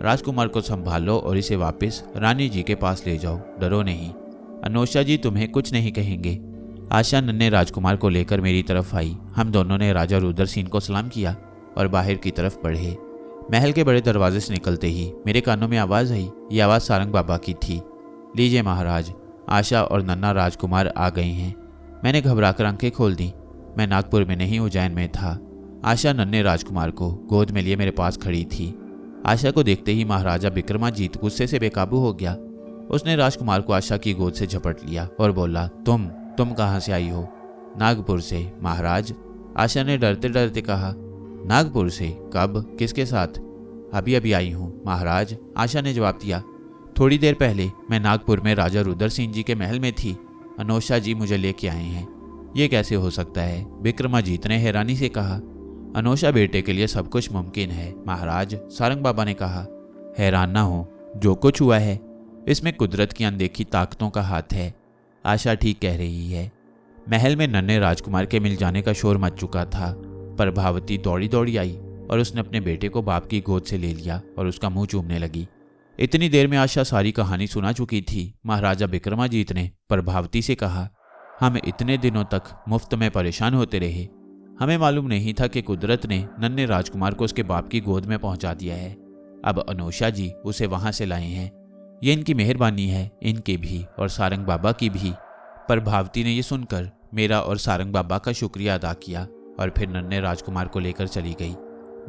राजकुमार को संभालो और इसे वापस रानी जी के पास ले जाओ, डरो नहीं। अनोशा जी तुम्हें कुछ नहीं कहेंगे। आशा नन्हे राजकुमार को लेकर मेरी तरफ आई। हम दोनों ने राजा रुद्रसेन को सलाम किया और बाहर की तरफ बढ़े। महल के बड़े दरवाजे से निकलते ही मेरे कानों में आवाज़ आई। ये आवाज़ सारंग बाबा की थी। लीजिए महाराज, आशा और नन्हा राजकुमार आ गए हैं। मैंने घबराकर आंखें खोल दी। मैं नागपुर में नहीं, उज्जैन में था। आशा नन्हे राजकुमार को गोद में लिए मेरे पास खड़ी थी। आशा को देखते ही महाराजा विक्रमाजीत गुस्से से बेकाबू हो गया। उसने राजकुमार को आशा की गोद से झपट लिया और बोला, तुम कहाँ से आई हो? नागपुर से महाराज, आशा ने डरते डरते कहा। नागपुर से? कब? किसके साथ? अभी अभी आई हूँ महाराज, आशा ने जवाब दिया। थोड़ी देर पहले मैं नागपुर में राजा रुद्रसेन जी के महल में थी। अनोशा जी मुझे लेके आए हैं। ये कैसे हो सकता है? विक्रमाजीत ने हैरानी से कहा। अनोशा बेटे के लिए सब कुछ मुमकिन है महाराज, सारंग बाबा ने कहा। हैरान ना हो, जो कुछ हुआ है इसमें कुदरत की अनदेखी ताकतों का हाथ है। आशा ठीक कह रही है। महल में नन्हे राजकुमार के मिल जाने का शोर मच चुका था। प्रभावती दौड़ी दौड़ी आई और उसने अपने बेटे को बाप की गोद से ले लिया और उसका मुंह चूमने लगी। इतनी देर में आशा सारी कहानी सुना चुकी थी। महाराजा विक्रमाजीत ने प्रभावती से कहा, हम इतने दिनों तक मुफ्त में परेशान होते रहे। हमें मालूम नहीं था कि कुदरत ने नन्हे राजकुमार को उसके बाप की गोद में पहुंचा दिया है। अब अनोशा जी उसे वहां से लाए हैं। ये इनकी मेहरबानी है, इनकी भी और सारंग बाबा की भी। प्रभावती ने यह सुनकर मेरा और सारंग बाबा का शुक्रिया अदा किया और फिर नन्हे राजकुमार को लेकर चली गई।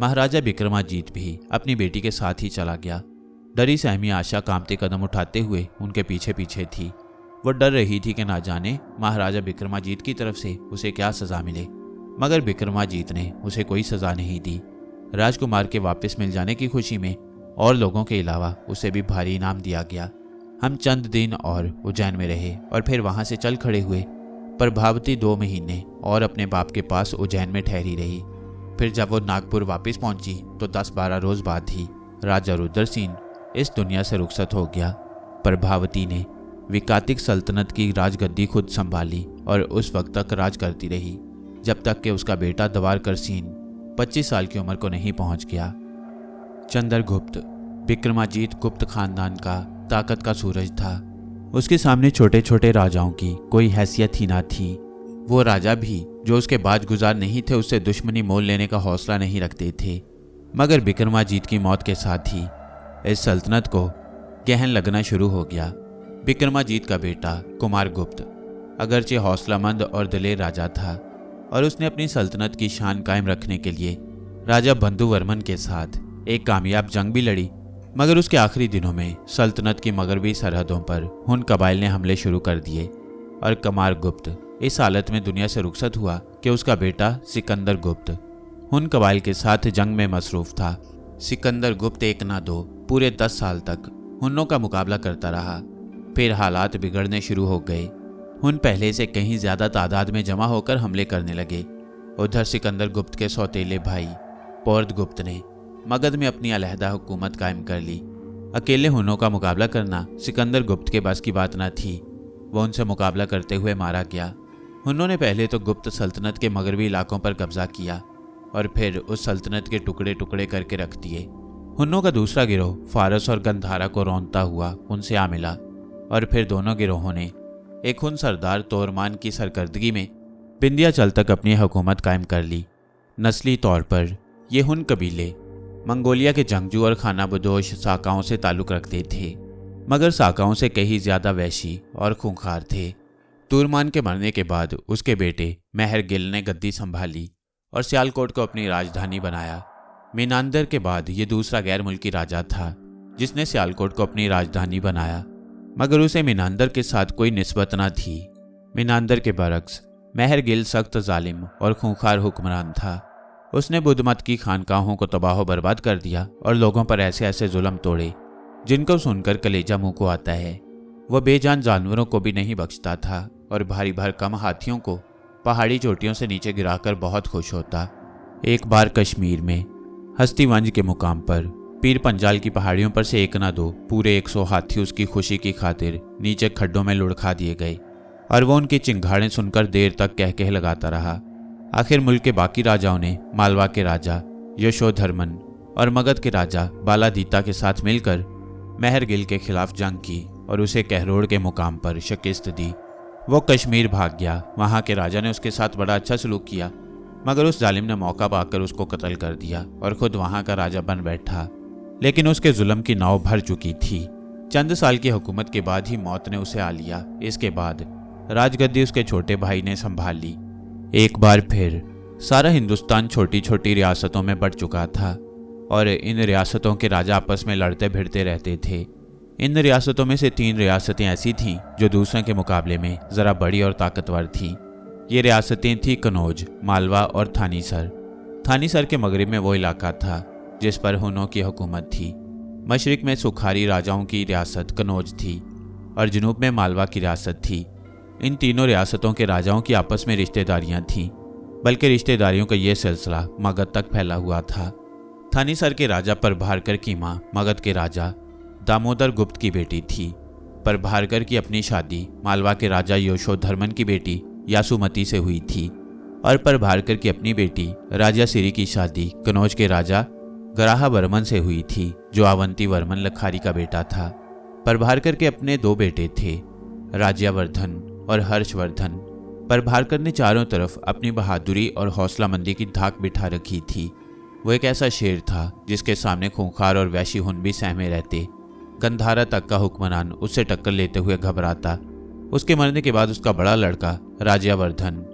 महाराजा विक्रमाजीत भी अपनी बेटी के साथ ही चला गया। डरी सहमी आशा कांपते कदम उठाते हुए उनके पीछे पीछे थी। वो डर रही थी कि ना जाने महाराजा विक्रमाजीत की तरफ से उसे क्या सजा मिले, मगर विक्रमाजीत ने उसे कोई सजा नहीं दी। राजकुमार के वापस मिल जाने की खुशी में और लोगों के अलावा उसे भी भारी इनाम दिया गया। हम चंद दिन और उज्जैन में रहे और फिर वहां से चल खड़े हुए। प्रभावती 2 महीने और अपने बाप के पास उज्जैन में ठहरी रही। फिर जब वो नागपुर वापस पहुंची तो 10-12 रोज बाद ही राजा रुद्रसेन इस दुनिया से रुखसत हो गया। प्रभावती ने विकातिक सल्तनत की राजगद्दी खुद संभाली और उस वक्त तक राज करती रही जब तक कि उसका बेटा दवारकर सेन 25 साल की उम्र को नहीं पहुंच गया। चंद्रगुप्त विक्रमाजीत गुप्त खानदान का ताकत का सूरज था। उसके सामने छोटे छोटे राजाओं की कोई हैसियत ही ना थी। वो राजा भी जो उसके बाजगुजार नहीं थे उससे दुश्मनी मोल लेने का हौसला नहीं रखते थे। मगर विक्रमाजीत की मौत के साथ ही इस सल्तनत को गहन लगना शुरू हो गया। विक्रमाजीत का बेटा कुमारगुप्त अगरचे हौसलामंद और दिलेर राजा था और उसने अपनी सल्तनत की शान कायम रखने के लिए राजा बंधुवर्मन के साथ एक कामयाब जंग भी लड़ी। मगर उसके आखिरी दिनों में सल्तनत की मगरबी सरहदों पर हुन कबाइल ने हमले शुरू कर दिए और कुमारगुप्त इस हालत में दुनिया से रुखसत हुआ कि उसका बेटा सिकंदर गुप्त हुन कबाइल के साथ जंग में मसरूफ था। सिकंदर गुप्त 1 ना 2 पूरे 10 साल तक हुन्नों का मुकाबला करता रहा। फिर हालात बिगड़ने शुरू हो गए। हुन पहले से कहीं ज्यादा तादाद में जमा होकर हमले करने लगे। उधर सिकंदर गुप्त के सौतेले भाई पौर्द गुप्त ने मगध में अपनी अलहदा हुकूमत कायम कर ली। अकेले हुनों का मुकाबला करना सिकंदर गुप्त के बस की बात न थी। वह उनसे मुकाबला करते हुए मारा गया। हुनों ने पहले तो गुप्त सल्तनत के मगरबी इलाकों पर कब्जा किया और फिर उस सल्तनत के टुकड़े टुकड़े करके रख दिए। हुनों का दूसरा गिरोह फारस और गंधारा को रौंदता हुआ उनसे आ मिला और फिर दोनों गिरोहों ने एक हुन सरदार तोरमान की सरकर्दगी में विंध्याचल तक अपनी हुकूमत कायम कर ली। नस्ली तौर पर ये हुन कबीले मंगोलिया के जंगजू और खानाबदोश साकाओं से ताल्लुक़ रखते थे, मगर साकाओं से कहीं ज़्यादा वैशी और खूंखार थे। तूरमान के मरने के बाद उसके बेटे महरगिल ने गद्दी संभाली और सियालकोट को अपनी राजधानी बनाया। मीनांदर के बाद ये दूसरा गैर मुल्की राजा था जिसने सियालकोट को अपनी राजधानी बनाया, मगर उसे मीनांदर के साथ कोई निस्बत न थी। मीनांदर के बरक्स महरगिल सख्त जालिम और खूंखार हुक्मरान था। उसने बुद्ध मत की खानकाहों को तबाह बर्बाद कर दिया और लोगों पर ऐसे ऐसे जुल्म तोड़े जिनको सुनकर कलेजा मुंह को आता है। वह बेजान जानवरों को भी नहीं बख्शता था और भारी भरकम हाथियों को पहाड़ी चोटियों से नीचे गिराकर बहुत खुश होता। एक बार कश्मीर में हस्तिवंज के मुकाम पर पीर पंजाल की पहाड़ियों पर से 1 ना 2 पूरे 100 हाथी उसकी खुशी की खातिर नीचे खड्डों में लुढ़का दिए गए और वह उनकी चिंगाड़ें सुनकर देर तक कह कह लगाता रहा। आखिर मुल्क के बाकी राजाओं ने मालवा के राजा यशोधर्मन और मगध के राजा बालादीता के साथ मिलकर महरगिल के खिलाफ जंग की और उसे कहरोड़ के मुकाम पर शिकस्त दी। वो कश्मीर भाग गया। वहाँ के राजा ने उसके साथ बड़ा अच्छा सलूक किया, मगर उस जालिम ने मौका पाकर उसको कत्ल कर दिया और खुद वहाँ का राजा बन बैठा। लेकिन उसके जुल्म की नाव भर चुकी थी। चंद साल की हुकूमत के बाद ही मौत ने उसे आ लिया। इसके बाद राजगद्दी उसके छोटे भाई ने संभाल ली। एक बार फिर सारा हिंदुस्तान छोटी छोटी रियासतों में बंट चुका था और इन रियासतों के राजा आपस में लड़ते भिड़ते रहते थे। इन रियासतों में से 3 रियासतें ऐसी थीं जो दूसरों के मुकाबले में ज़रा बड़ी और ताकतवर थीं। ये रियासतें थीं कनौज, मालवा और थानीसर। थानीसर के मगरिब में वो इलाका था जिस पर हुनों की हुकूमत थी। मशरिक में सुखारी राजाओं की रियासत कनौज थी और जनूब में मालवा की रियासत थी। इन तीनों रियासतों के राजाओं की आपस में रिश्तेदारियां थीं, बल्कि रिश्तेदारियों का यह सिलसिला मगध तक फैला हुआ था। थानीसर के राजा प्रभाकर की मां मगध के राजा दामोदर गुप्त की बेटी थी। प्रभाकर की अपनी शादी मालवा के राजा यशोधर्मन की बेटी यासुमती से हुई थी और प्रभाकर की अपनी बेटी राजा सिरी की शादी कनौज के राजा गराहवर्मन से हुई थी, जो अवंती वर्मन लखारी का बेटा था। प्रभाकर के अपने 2 बेटे थे, राज्यवर्धन और हर्षवर्धन। प्रभाकर ने चारों तरफ अपनी बहादुरी और हौसलामंदी की धाक बिठा रखी थी। वो एक ऐसा शेर था जिसके सामने खूंखार और वैशी हुन भी सहमे रहते। गंधारा तक का हुक्मरान उससे टक्कर लेते हुए घबराता। उसके मरने के बाद उसका बड़ा लड़का राज्यवर्धन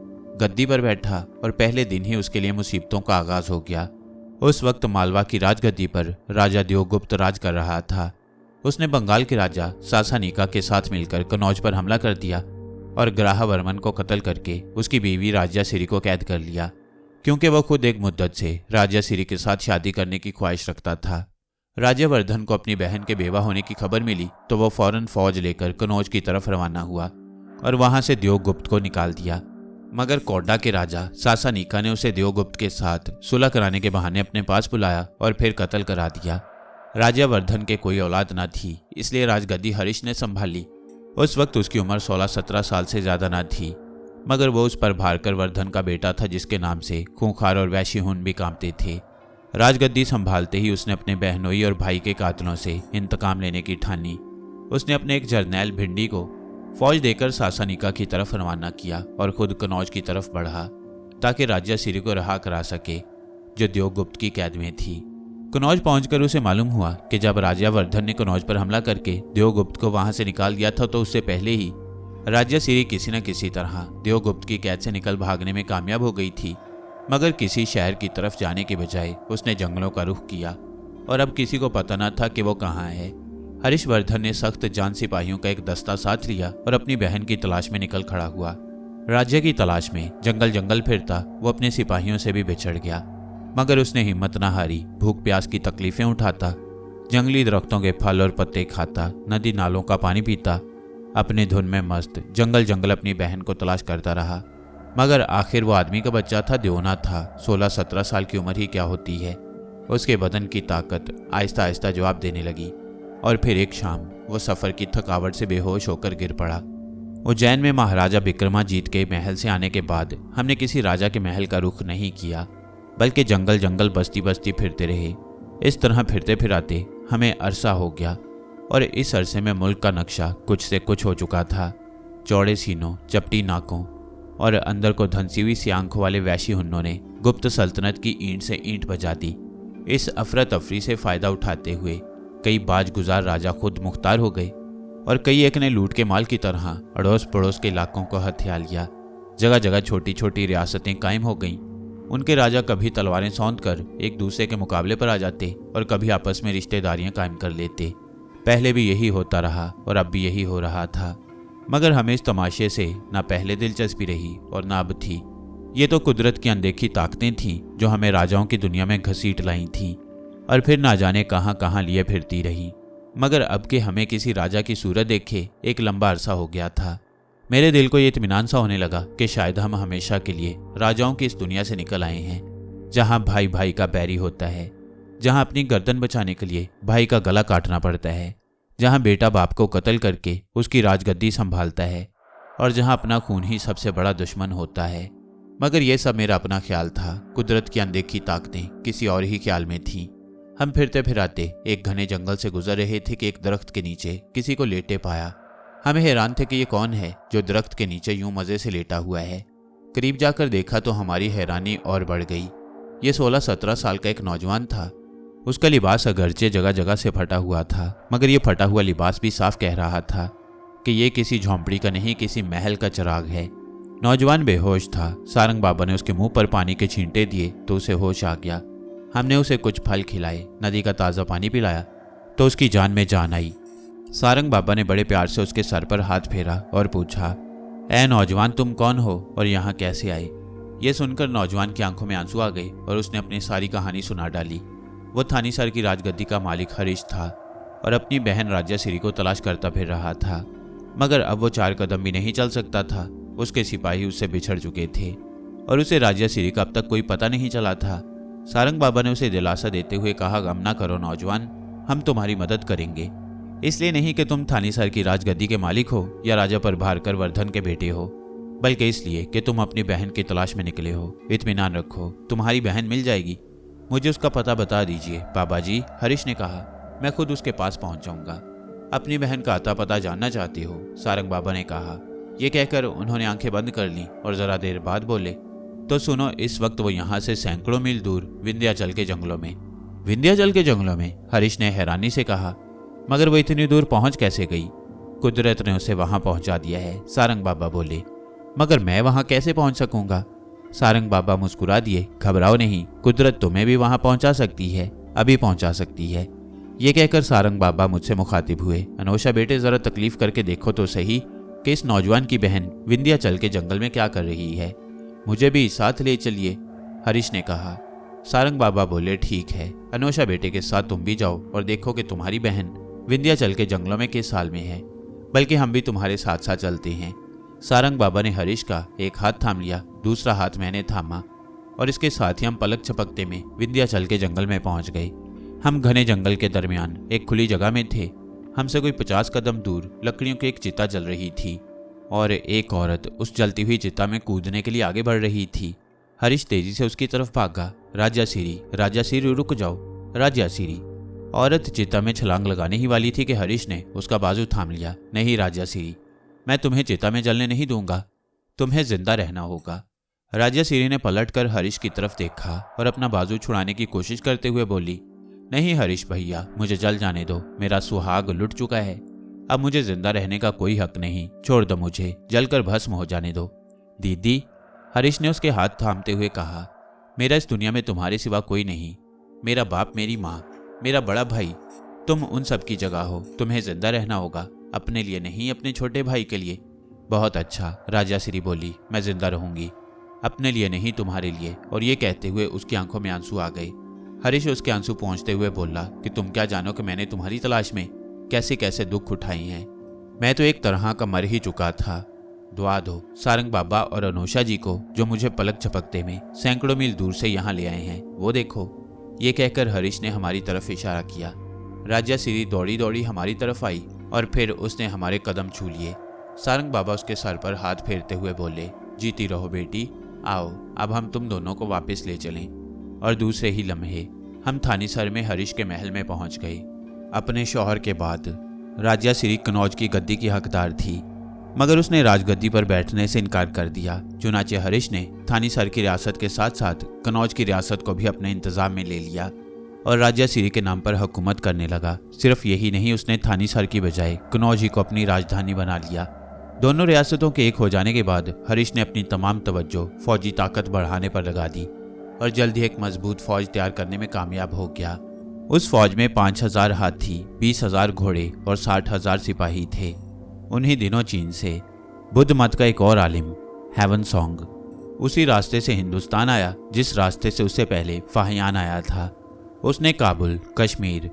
गद्दी पर बैठा और पहले दिन ही उसके लिए मुसीबतों का आगाज हो गया। उस वक्त मालवा की राजगद्दी पर राजा देवगुप्त राज कर रहा था। उसने बंगाल के राजा सासानिका के साथ मिलकर कनौज पर हमला कर दिया और ग्राहवर्मन को कत्ल करके उसकी बीवी राज्या सिरी को कैद कर लिया, क्योंकि वह खुद एक मुद्दत से राज्या सिरी के साथ शादी करने की ख्वाहिश रखता था। राज्यवर्धन को अपनी बहन के बेवा होने की खबर मिली तो वह फौरन फौज लेकर कनौज की तरफ रवाना हुआ और वहां से देवगुप्त को निकाल दिया। मगर कोड्डा के राजा सासानिका ने उसे देवगुप्त के साथ सुलह कराने के बहाने अपने पास बुलाया और फिर कत्ल करा दिया। राज्यवर्धन के कोई औलाद न थी, इसलिए राजगद्दी हरीश ने संभाली। उस वक्त उसकी उम्र 16-17 साल से ज्यादा न थी, मगर वो उस प्रभाकर वर्धन का बेटा था जिसके नाम से खूंखार और वैशी हुन भी कांपते थे। राजगद्दी संभालते ही उसने अपने बहनोई और भाई के कातलों से इंतकाम लेने की ठानी। उसने अपने एक जर्नैल भिंडी को फौज देकर सासानिका की तरफ रवाना किया और खुद कनौज की तरफ बढ़ा ताकि राज्या सिरी को रहा करा सके, जो देवगुप्त की कैद में थी। कनौज पहुंचकर उसे मालूम हुआ कि जब राज्यवर्धन ने कनौज पर हमला करके देवगुप्त को वहां से निकाल दिया था तो उससे पहले ही राज्या सिरी किसी न किसी तरह देवगुप्त की कैद से निकल भागने में कामयाब हो गई थी। मगर किसी शहर की तरफ जाने के बजाय उसने जंगलों का रुख किया और अब किसी को पता न था कि वो कहाँ है। हर्षवर्धन ने सख्त जान सिपाहियों का एक दस्ता साथ लिया और अपनी बहन की तलाश में निकल खड़ा हुआ। राज्य की तलाश में जंगल जंगल फिरता वो अपने सिपाहियों से भी बिछड़ गया, मगर उसने हिम्मत न हारी। भूख प्यास की तकलीफें उठाता, जंगली दरख्तों के फल और पत्ते खाता, नदी नालों का पानी पीता, अपने धुन में मस्त जंगल जंगल अपनी बहन को तलाश करता रहा। मगर आखिर वो आदमी का बच्चा था, देवना था। 16-17 साल की उम्र ही क्या होती है। उसके बदन की ताकत आहिस्ता आहिस्ता जवाब देने लगी और फिर एक शाम वो सफ़र की थकावट से बेहोश होकर गिर पड़ा। उज्जैन में महाराजा विक्रमाजीत के महल से आने के बाद हमने किसी राजा के महल का रुख नहीं किया, बल्कि जंगल जंगल बस्ती बस्ती फिरते रहे। इस तरह फिरते फिराते हमें अरसा हो गया और इस अरसे में मुल्क का नक्शा कुछ से कुछ हो चुका था। चौड़े सीनों, चपटी नाकों और अंदर को धंसी हुई सी आंखों वाले वैशी हुन्नों ने गुप्त सल्तनत की ईंट से ईंट बजा दी। इस अफरा तफरी से फायदा उठाते हुए कई बाजगुजार राजा खुद मुख्तार हो गए और कई एक ने लूट के माल की तरह अड़ोस पड़ोस के इलाकों को हथिया लिया। जगह जगह छोटी छोटी रियासतें कायम हो गईं। उनके राजा कभी तलवारें सौंध कर एक दूसरे के मुकाबले पर आ जाते और कभी आपस में रिश्तेदारियां कायम कर लेते। पहले भी यही होता रहा और अब भी यही हो रहा था, मगर हमें इस तमाशे से ना पहले दिलचस्पी रही और ना अब थी। ये तो कुदरत की अनदेखी ताकतें थीं जो हमें राजाओं की दुनिया में घसीट लाई थीं और फिर ना जाने कहाँ कहाँ लिए फिरती रही। मगर अब के हमें किसी राजा की सूरत देखे एक लंबा अरसा हो गया था। मेरे दिल को ये इत्मीनान सा होने लगा कि शायद हम हमेशा के लिए राजाओं की इस दुनिया से निकल आए हैं, जहाँ भाई भाई का बैरी होता है, जहाँ अपनी गर्दन बचाने के लिए भाई का गला काटना पड़ता है, जहाँ बेटा बाप को कत्ल करके उसकी राजगद्दी संभालता है और जहाँ अपना खून ही सबसे बड़ा दुश्मन होता है। मगर यह सब मेरा अपना ख्याल था। कुदरत की अनदेखी ताकतें किसी और ही ख्याल में थीं। हम फिरते फिराते एक घने जंगल से गुजर रहे थे कि एक दरख्त के नीचे किसी को लेटे पाया। हमें हैरान थे कि ये कौन है जो दरख्त के नीचे यूं मजे से लेटा हुआ है। करीब जाकर देखा तो हमारी हैरानी और बढ़ गई। ये 16-17 साल का एक नौजवान था। उसका लिबास अगरचे जगह जगह से फटा हुआ था, मगर ये फटा हुआ लिबास भी साफ कह रहा था कि ये किसी झोंपड़ी का नहीं, किसी महल का चिराग है। नौजवान बेहोश था। सारंग बाबा ने उसके मुंह पर पानी के छींटे दिए तो उसे होश आ गया। हमने उसे कुछ फल खिलाए, नदी का ताज़ा पानी पिलाया तो उसकी जान में जान आई। सारंग बाबा ने बड़े प्यार से उसके सर पर हाथ फेरा और पूछा, ऐ नौजवान, तुम कौन हो और यहाँ कैसे आए? ये सुनकर नौजवान की आंखों में आंसू आ गए और उसने अपनी सारी कहानी सुना डाली। वो थानीसर की राजगद्दी का मालिक हरीश था और अपनी बहन राज्या सिरी को तलाश करता फिर रहा था। मगर अब वो 4 कदम भी नहीं चल सकता था। उसके सिपाही उससे बिछड़ चुके थे और उसे राजा सिरी का अब तक कोई पता नहीं चला था। सारंग बाबा ने उसे दिलासा देते हुए कहा, गम ना करो नौजवान, हम तुम्हारी मदद करेंगे। इसलिए नहीं कि तुम थानीसर की राजगद्दी के मालिक हो या राजा प्रभाकर वर्धन के बेटे हो, बल्कि इसलिए कि तुम अपनी बहन की तलाश में निकले हो। इत्मीनान रखो, तुम्हारी बहन मिल जाएगी। मुझे उसका पता बता दीजिए बाबा जी, हरीश ने कहा। मैं खुद उसके पास पहुंच जाऊंगा। अपनी बहन का अता पता जानना चाहती हो? सारंग बाबा ने कहा। यह कहकर उन्होंने आंखें बंद कर लीं और जरा देर बाद बोले, तो सुनो, इस वक्त वो यहाँ से सैकड़ों मील दूर विंध्याचल के जंगलों में। विंध्याचल के जंगलों में? हरीश ने हैरानी से कहा। मगर वो इतनी दूर पहुंच कैसे गई? कुदरत ने उसे वहां पहुंचा दिया है, सारंग बाबा बोले। मगर मैं वहां कैसे पहुंच सकूंगा? सारंग बाबा मुस्कुरा दिए। घबराओ नहीं, कुदरत तुम्हें भी वहां पहुंचा सकती है, अभी पहुंचा सकती है। ये कहकर सारंग बाबा मुझसे मुखातिब हुए। अनोशा बेटे, जरा तकलीफ करके देखो तो सही कि इस नौजवान की बहन विंध्याचल के जंगल में क्या कर रही है। मुझे भी साथ ले चलिए, हरीश ने कहा। सारंग बाबा बोले, ठीक है, अनोशा बेटे के साथ तुम भी जाओ और देखो कि तुम्हारी बहन विंध्याचल के जंगलों में किस हाल में है। बल्कि हम भी तुम्हारे साथ साथ चलते हैं। सारंग बाबा ने हरीश का एक हाथ थाम लिया, दूसरा हाथ मैंने थामा और इसके साथ ही हम पलक झपकते में विंध्याचल के जंगल में पहुंच गए। हम घने जंगल के दरमियान एक खुली जगह में थे। हमसे कोई 50 कदम दूर लकड़ियों की एक चिता जल रही थी और एक औरत उस जलती हुई चिता में कूदने के लिए आगे बढ़ रही थी। हरीश तेजी से उसकी तरफ भागा। राजा सिरी रुक जाओ, राजा सिरी। औरत चिता में छलांग लगाने ही वाली थी कि हरीश ने उसका बाजू थाम लिया। नहीं राजा सिरी, मैं तुम्हें चिता में जलने नहीं दूंगा, तुम्हें जिंदा रहना होगा। राजा सिरी ने पलटकर हरीश की तरफ देखा और अपना बाजू छुड़ाने की कोशिश करते हुए बोली, नहीं हरीश भैया, मुझे जल जाने दो, मेरा सुहाग लुट चुका है, अब मुझे जिंदा रहने का कोई हक नहीं, छोड़ दो मुझे, जलकर भस्म हो जाने दो। दीदी, हरीश ने उसके हाथ थामते हुए कहा, मेरा इस दुनिया में तुम्हारे सिवा कोई नहीं, मेरा बाप, मेरी माँ, मेरा बड़ा भाई, तुम उन सब की जगह हो, तुम्हें जिंदा रहना होगा, अपने लिए नहीं, अपने छोटे भाई के लिए। बहुत अच्छा, राजा सिरी बोली, मैं जिंदा रहूंगी, अपने लिए नहीं, तुम्हारे लिए। और ये कहते हुए उसकी आंखों में आंसू आ गए। हरीश उसके आंसू पहुंचते हुए बोला कि तुम क्या जानो कि मैंने तुम्हारी तलाश में कैसे कैसे दुख उठाए हैं। मैं तो एक तरह का मर ही चुका था। दुआ दो सारंग बाबा और अनोशा जी को, जो मुझे पलक झपकते में सैकड़ों मील दूर से यहाँ ले आए हैं, वो देखो। ये कहकर हरीश ने हमारी तरफ इशारा किया। राजा सिरी दौड़ी दौड़ी हमारी तरफ आई और फिर उसने हमारे कदम छू लिए। सारंग बाबा उसके सर पर हाथ फेरते हुए बोले, जीती रहो बेटी, आओ अब हम तुम दोनों को वापस ले चलें। और दूसरे ही लम्हे हम थानीसर में हरीश के महल में पहुंच गए। अपने शौहर के बाद राजा सिरी कनौज की गद्दी की हकदार थी, मगर उसने राजगद्दी पर बैठने से इनकार कर दिया। चुनाचे हरीश ने थानीसर की रियासत के साथ साथ कनौज की रियासत को भी अपने इंतजाम में ले लिया और राजा सिरी के नाम पर हुकूमत करने लगा। सिर्फ यही नहीं, उसने थानीसर की बजाय कनौज ही को अपनी राजधानी बना लिया। दोनों रियासतों के एक हो जाने के बाद हरीश ने अपनी तमाम तवज्जो फौजी ताकत बढ़ाने पर लगा दी और जल्द ही एक मजबूत फौज तैयार करने में कामयाब हो गया। उस फौज में 5000 हाथी, 20,000 घोड़े और 60,000 सिपाही थे। उन्हीं दिनों चीन से बुद्ध मत का एक और आलिम, हेवन सॉन्ग, उसी रास्ते से हिंदुस्तान आया जिस रास्ते से उससे पहले फाहियान आया था। उसने काबुल, कश्मीर,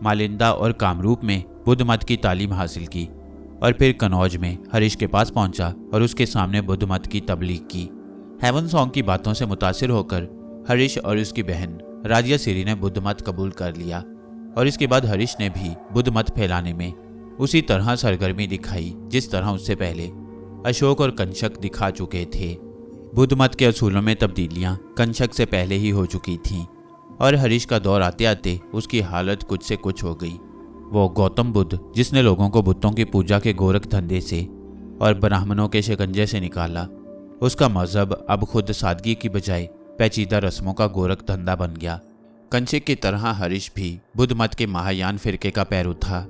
मालिंदा और कामरूप में बुद्ध मत की तालीम हासिल की और फिर कनौज में हरीश के पास पहुंचा और उसके सामने बुद्ध मत की तबलीग की। हेवन सॉन्ग की बातों से मुतासिर होकर हरीश और उसकी बहन राजिया सिरी ने बुद्ध मत कबूल कर लिया और इसके बाद हरीश ने भी बुद्ध मत फैलाने में उसी तरह सरगर्मी दिखाई जिस तरह उससे पहले अशोक और कंशक दिखा चुके थे। बुद्ध मत के असूलों में तब्दीलियां कंशक से पहले ही हो चुकी थीं और हरीश का दौर आते आते उसकी हालत कुछ से कुछ हो गई। वो गौतम बुद्ध, जिसने लोगों को बुतों की पूजा के गोरख धंधे से और ब्राह्मणों के शिकंजे से निकाला, उसका मजहब अब खुद सादगी की बजाय पेचीदा रस्मों का गोरख धंधा बन गया। कंचक की तरह हरीश भी बुद्ध मत के महायान फिरके का पैरू था।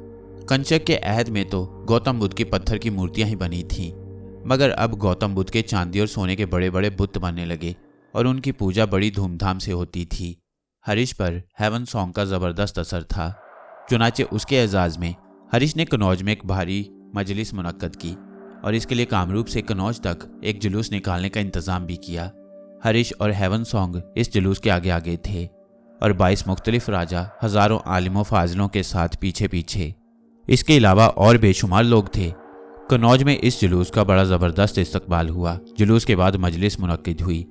कंचक के अहद में तो गौतम बुद्ध की पत्थर की मूर्तियां ही बनी थीं, मगर अब गौतम बुद्ध के चांदी और सोने के बड़े बड़े बुत बनने लगे और उनकी पूजा बड़ी धूमधाम से होती थी। हरीश पर हेवन सॉन्ग का जबरदस्त असर था। चुनाचे उसके एजाज में हरीश ने कनौज में एक भारी मजलिस मुनक्कद की और इसके लिए कामरूप से कनौज तक एक जुलूस निकालने का इंतजाम भी किया। हरीश और हेवन सॉन्ग इस जुलूस के आगे आगे थे और 22 मुख्तलिफ राजा हजारों आलिमों फाजिलों के साथ पीछे पीछे। इसके अलावा और बेशुमार लोग थे। कन्नौज में इस जुलूस का बड़ा ज़बरदस्त इस्तकबाल हुआ। जुलूस के बाद मजलिस मुनक्किद हुई।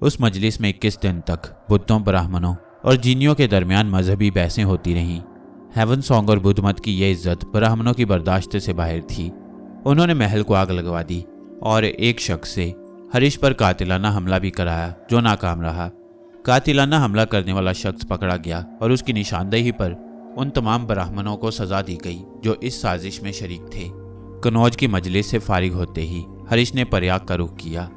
उस मजलिस में 21 दिन तक बुद्धों, ब्राह्मणों और जीनियों के दरमियान मजहबी बहसें होती रहीं। हेवन सॉन्ग और बुद्ध मत की ये इज्जत ब्राह्मणों की बर्दाश्त से बाहर थी। उन्होंने महल को आग लगवा दी और एक शख्स से हरीश पर कातिलाना हमला भी कराया, जो नाकाम रहा। कातिलाना हमला करने वाला शख्स पकड़ा गया और उसकी निशानदेही पर उन तमाम ब्राह्मणों को सजा दी गई जो इस साजिश में शरीक थे। कन्नौज की मजलिस से फारिग होते ही हरीश ने प्रयाग का रुख किया,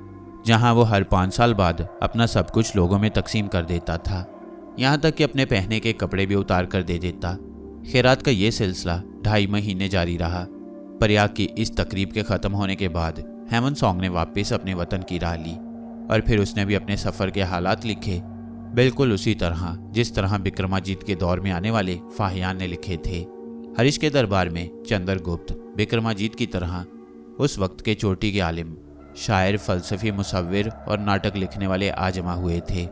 जहां वो हर 5 साल बाद अपना सब कुछ लोगों में तकसीम कर देता था, यहाँ तक कि अपने पहनने के कपड़े भी उतार कर दे देता। खैरात का ये सिलसिला 2.5 महीने जारी रहा। प्रयाग की इस तकरीब के ख़त्म होने के बाद हेमंत सॉन्ग ने वापस अपने वतन की राह ली और फिर उसने भी अपने सफ़र के हालात लिखे, बिल्कुल उसी तरह जिस तरह विक्रमाजीत के दौर में आने वाले फाहियान ने लिखे थे। हरीश के दरबार में चंद्रगुप्त विक्रमाजीत की तरह उस वक्त के चोटी के आलिम, शायर, फ़लसफ़ी, मुसव्विर और नाटक लिखने वाले आ जमा हुए थे।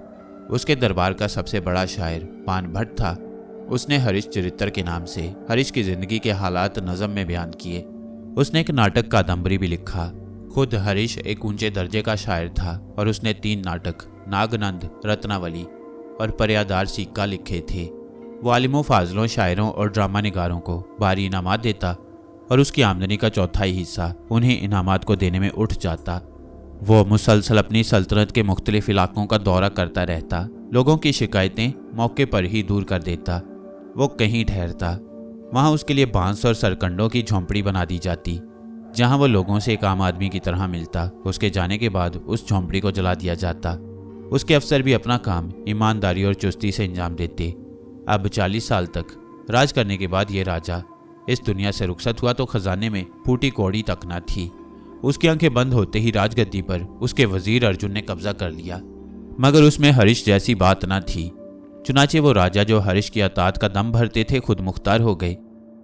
उसके दरबार का सबसे बड़ा शायर पान भट्ट था। उसने हरीश चरित्र के नाम से हरीश की ज़िंदगी के हालात नज़म में बयान किए। उसने एक नाटक कादम्बरी भी लिखा। खुद हरीश एक ऊंचे दर्जे का शायर था और उसने 3 नाटक नागनंद, रत्नावली और पर्यादार सिक्का लिखे थे। वो आलिमों, फाजलों, शायरों और ड्रामा निगारों को भारी इनामात देता और उसकी आमदनी का 1/4 हिस्सा उन्हें इनामात को देने में उठ जाता। वो मुसलसल अपनी सल्तनत के मुख्तलिफ इलाकों का दौरा करता रहता, लोगों की शिकायतें मौके पर ही दूर कर देता। वो कहीं ठहरता, वहाँ उसके लिए बांस और सरकंडों की झोंपड़ी बना दी जाती, जहाँ वो लोगों से एक आम आदमी की तरह मिलता। उसके जाने के बाद उस झोंपड़ी को जला दिया जाता। उसके अफसर भी अपना काम ईमानदारी और चुस्ती से अंजाम देते। अब 40 साल तक राज करने के बाद ये राजा इस दुनिया से रुखसत हुआ तो खजाने में फूटी कौड़ी तक न थी। उसकी आंखें बंद होते ही राजगद्दी पर उसके वजीर अर्जुन ने कब्जा कर लिया, मगर उसमें हरीश जैसी बात न थी। चुनाचे वो राजा जो हरीश की अतात का दम भरते थे खुद मुख्तार हो गए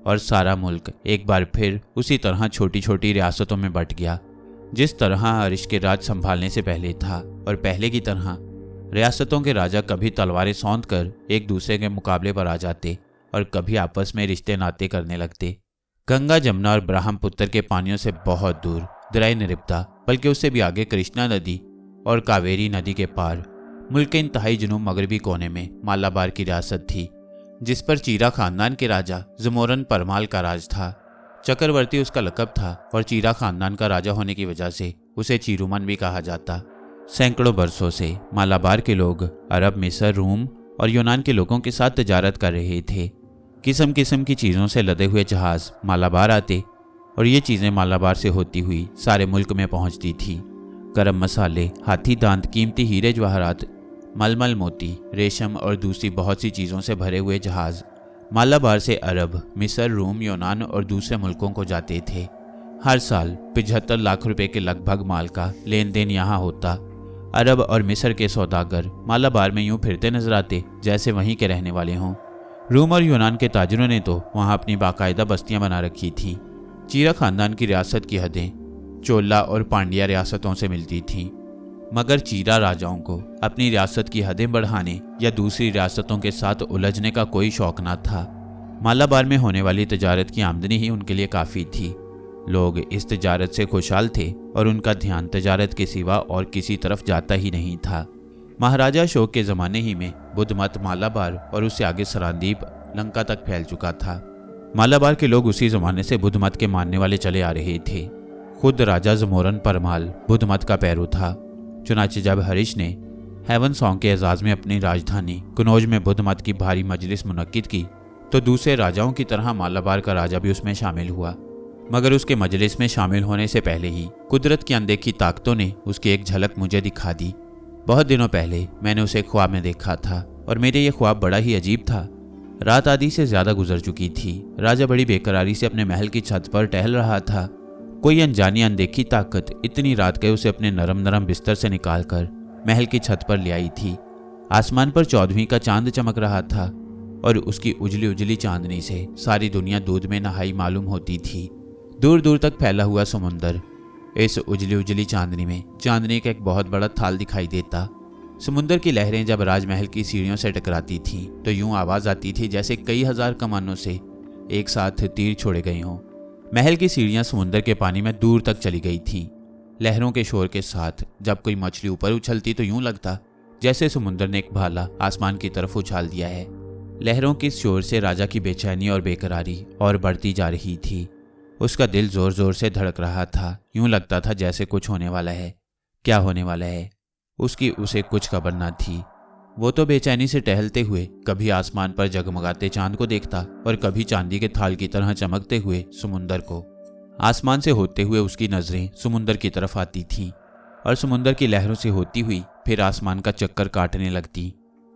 और सारा मुल्क एक बार फिर उसी तरह छोटी छोटी रियासतों में बंट गया, जिस तरह हरीश के राज संभालने से पहले था। और पहले की तरह रियासतों के राजा कभी तलवारें सौंध कर एक दूसरे के मुकाबले पर आ जाते और कभी आपस में रिश्ते नाते करने लगते। गंगा, जमुना और ब्रह्मपुत्र के पानियों से बहुत दूर दरिया निरपता, बल्कि उससे भी आगे कृष्णा नदी और कावेरी नदी के पार मुल्क के इंतहाई जनूब मगरबी कोने में मालाबार की रियासत थी, जिस पर चीरा खानदान के राजा जमोरन परमाल का राज था। चक्रवर्ती उसका लकब था और चीरा खानदान का राजा होने की वजह से उसे चीरुमन भी कहा जाता। सैकड़ों बरसों से मालाबार के लोग अरब, मिस्र, रूम और यूनान के लोगों के साथ तजारत कर रहे थे। किस्म किस्म की चीज़ों से लदे हुए जहाज मालाबार आते और ये चीज़ें मालाबार से होती हुई सारे मुल्क में पहुंचती थी। गरम मसाले, हाथी दांत, कीमती हीरे जवाहरात, मलमल, मोती, रेशम और दूसरी बहुत सी चीज़ों से भरे हुए जहाज मालाबार से अरब, मिस्र, रूम, यूनान और दूसरे मुल्कों को जाते थे। हर साल 75 लाख रुपए के लगभग माल का लेन देन यहाँ होता। अरब और मिस्र के सौदागर मालाबार में यूं फिरते नजर आते जैसे वहीं के रहने वाले हों। रूम और यूनान के ताजरों ने तो वहाँ अपनी बाकायदा बस्तियाँ बना रखी थीं। चीरा खानदान की रियासत की हदें चोला और पांड्या रियासतों से मिलती थीं, मगर चीरा राजाओं को अपनी रियासत की हदें बढ़ाने या दूसरी रियासतों के साथ उलझने का कोई शौक न था। मालाबार में होने वाली तजारत की आमदनी ही उनके लिए काफ़ी थी। लोग इस तजारत से खुशहाल थे और उनका ध्यान तजारत के सिवा और किसी तरफ जाता ही नहीं था। महाराजा अशोक के ज़माने ही में बुद्ध मत मालाबार और उससे आगे सरांदीप, लंका तक फैल चुका था। मालाबार के लोग उसी ज़माने से बुद्ध मत के मानने वाले चले आ रहे थे। खुद राजा जमोरन परमाल बुद्ध मत का पैरो था। चुनाचे जब हरीश ने हेवन सॉन्ग के एजाज़ में अपनी राजधानी कन्नौज में बुद्ध मत की भारी मजलिस मुनक्किद की, तो दूसरे राजाओं की तरह मालाबार का राजा भी उसमें शामिल हुआ। मगर उसके मजलिस में शामिल होने से पहले ही कुदरत की अनदेखी ताकतों ने उसकी एक झलक मुझे दिखा दी। बहुत दिनों पहले मैंने उसे ख्वाब में देखा था और मेरे ये ख्वाब बड़ा ही अजीब था। रात आधी से ज़्यादा गुजर चुकी थी। राजा बड़ी बेकरारी से अपने महल की छत पर टहल रहा था। कोई अनजानी अनदेखी ताकत इतनी रात के उसे अपने नरम नरम बिस्तर से निकालकर महल की छत पर ले आई थी। आसमान पर 14वीं का चांद चमक रहा था और उसकी उजली उजली चांदनी से सारी दुनिया दूध में नहाई मालूम होती थी। दूर दूर तक फैला हुआ समुंदर, इस उजली उजली चांदनी में चांदनी का एक बहुत बड़ा थाल दिखाई देता। समुंदर की लहरें जब राजमहल की सीढ़ियों से टकराती थीं तो यूं आवाज़ आती थी जैसे कई हजार कमानों से एक साथ तीर छोड़े गए हों। महल की सीढ़ियां समुंदर के पानी में दूर तक चली गई थीं। लहरों के शोर के साथ जब कोई मछली ऊपर उछलती तो यूं लगता जैसे समुंदर ने एक भाला आसमान की तरफ उछाल दिया है। लहरों के शोर से राजा की बेचैनी और बेकरारी और बढ़ती जा रही थी। उसका दिल जोर जोर से धड़क रहा था। यूं लगता था जैसे कुछ होने वाला है। क्या होने वाला है, उसकी उसे कुछ खबर न थी। वो तो बेचैनी से टहलते हुए कभी आसमान पर जगमगाते चांद को देखता और कभी चांदी के थाल की तरह चमकते हुए समुंदर को। आसमान से होते हुए उसकी नजरें समुंदर की तरफ आती थीं और समुंदर की लहरों से होती हुई फिर आसमान का चक्कर काटने लगती।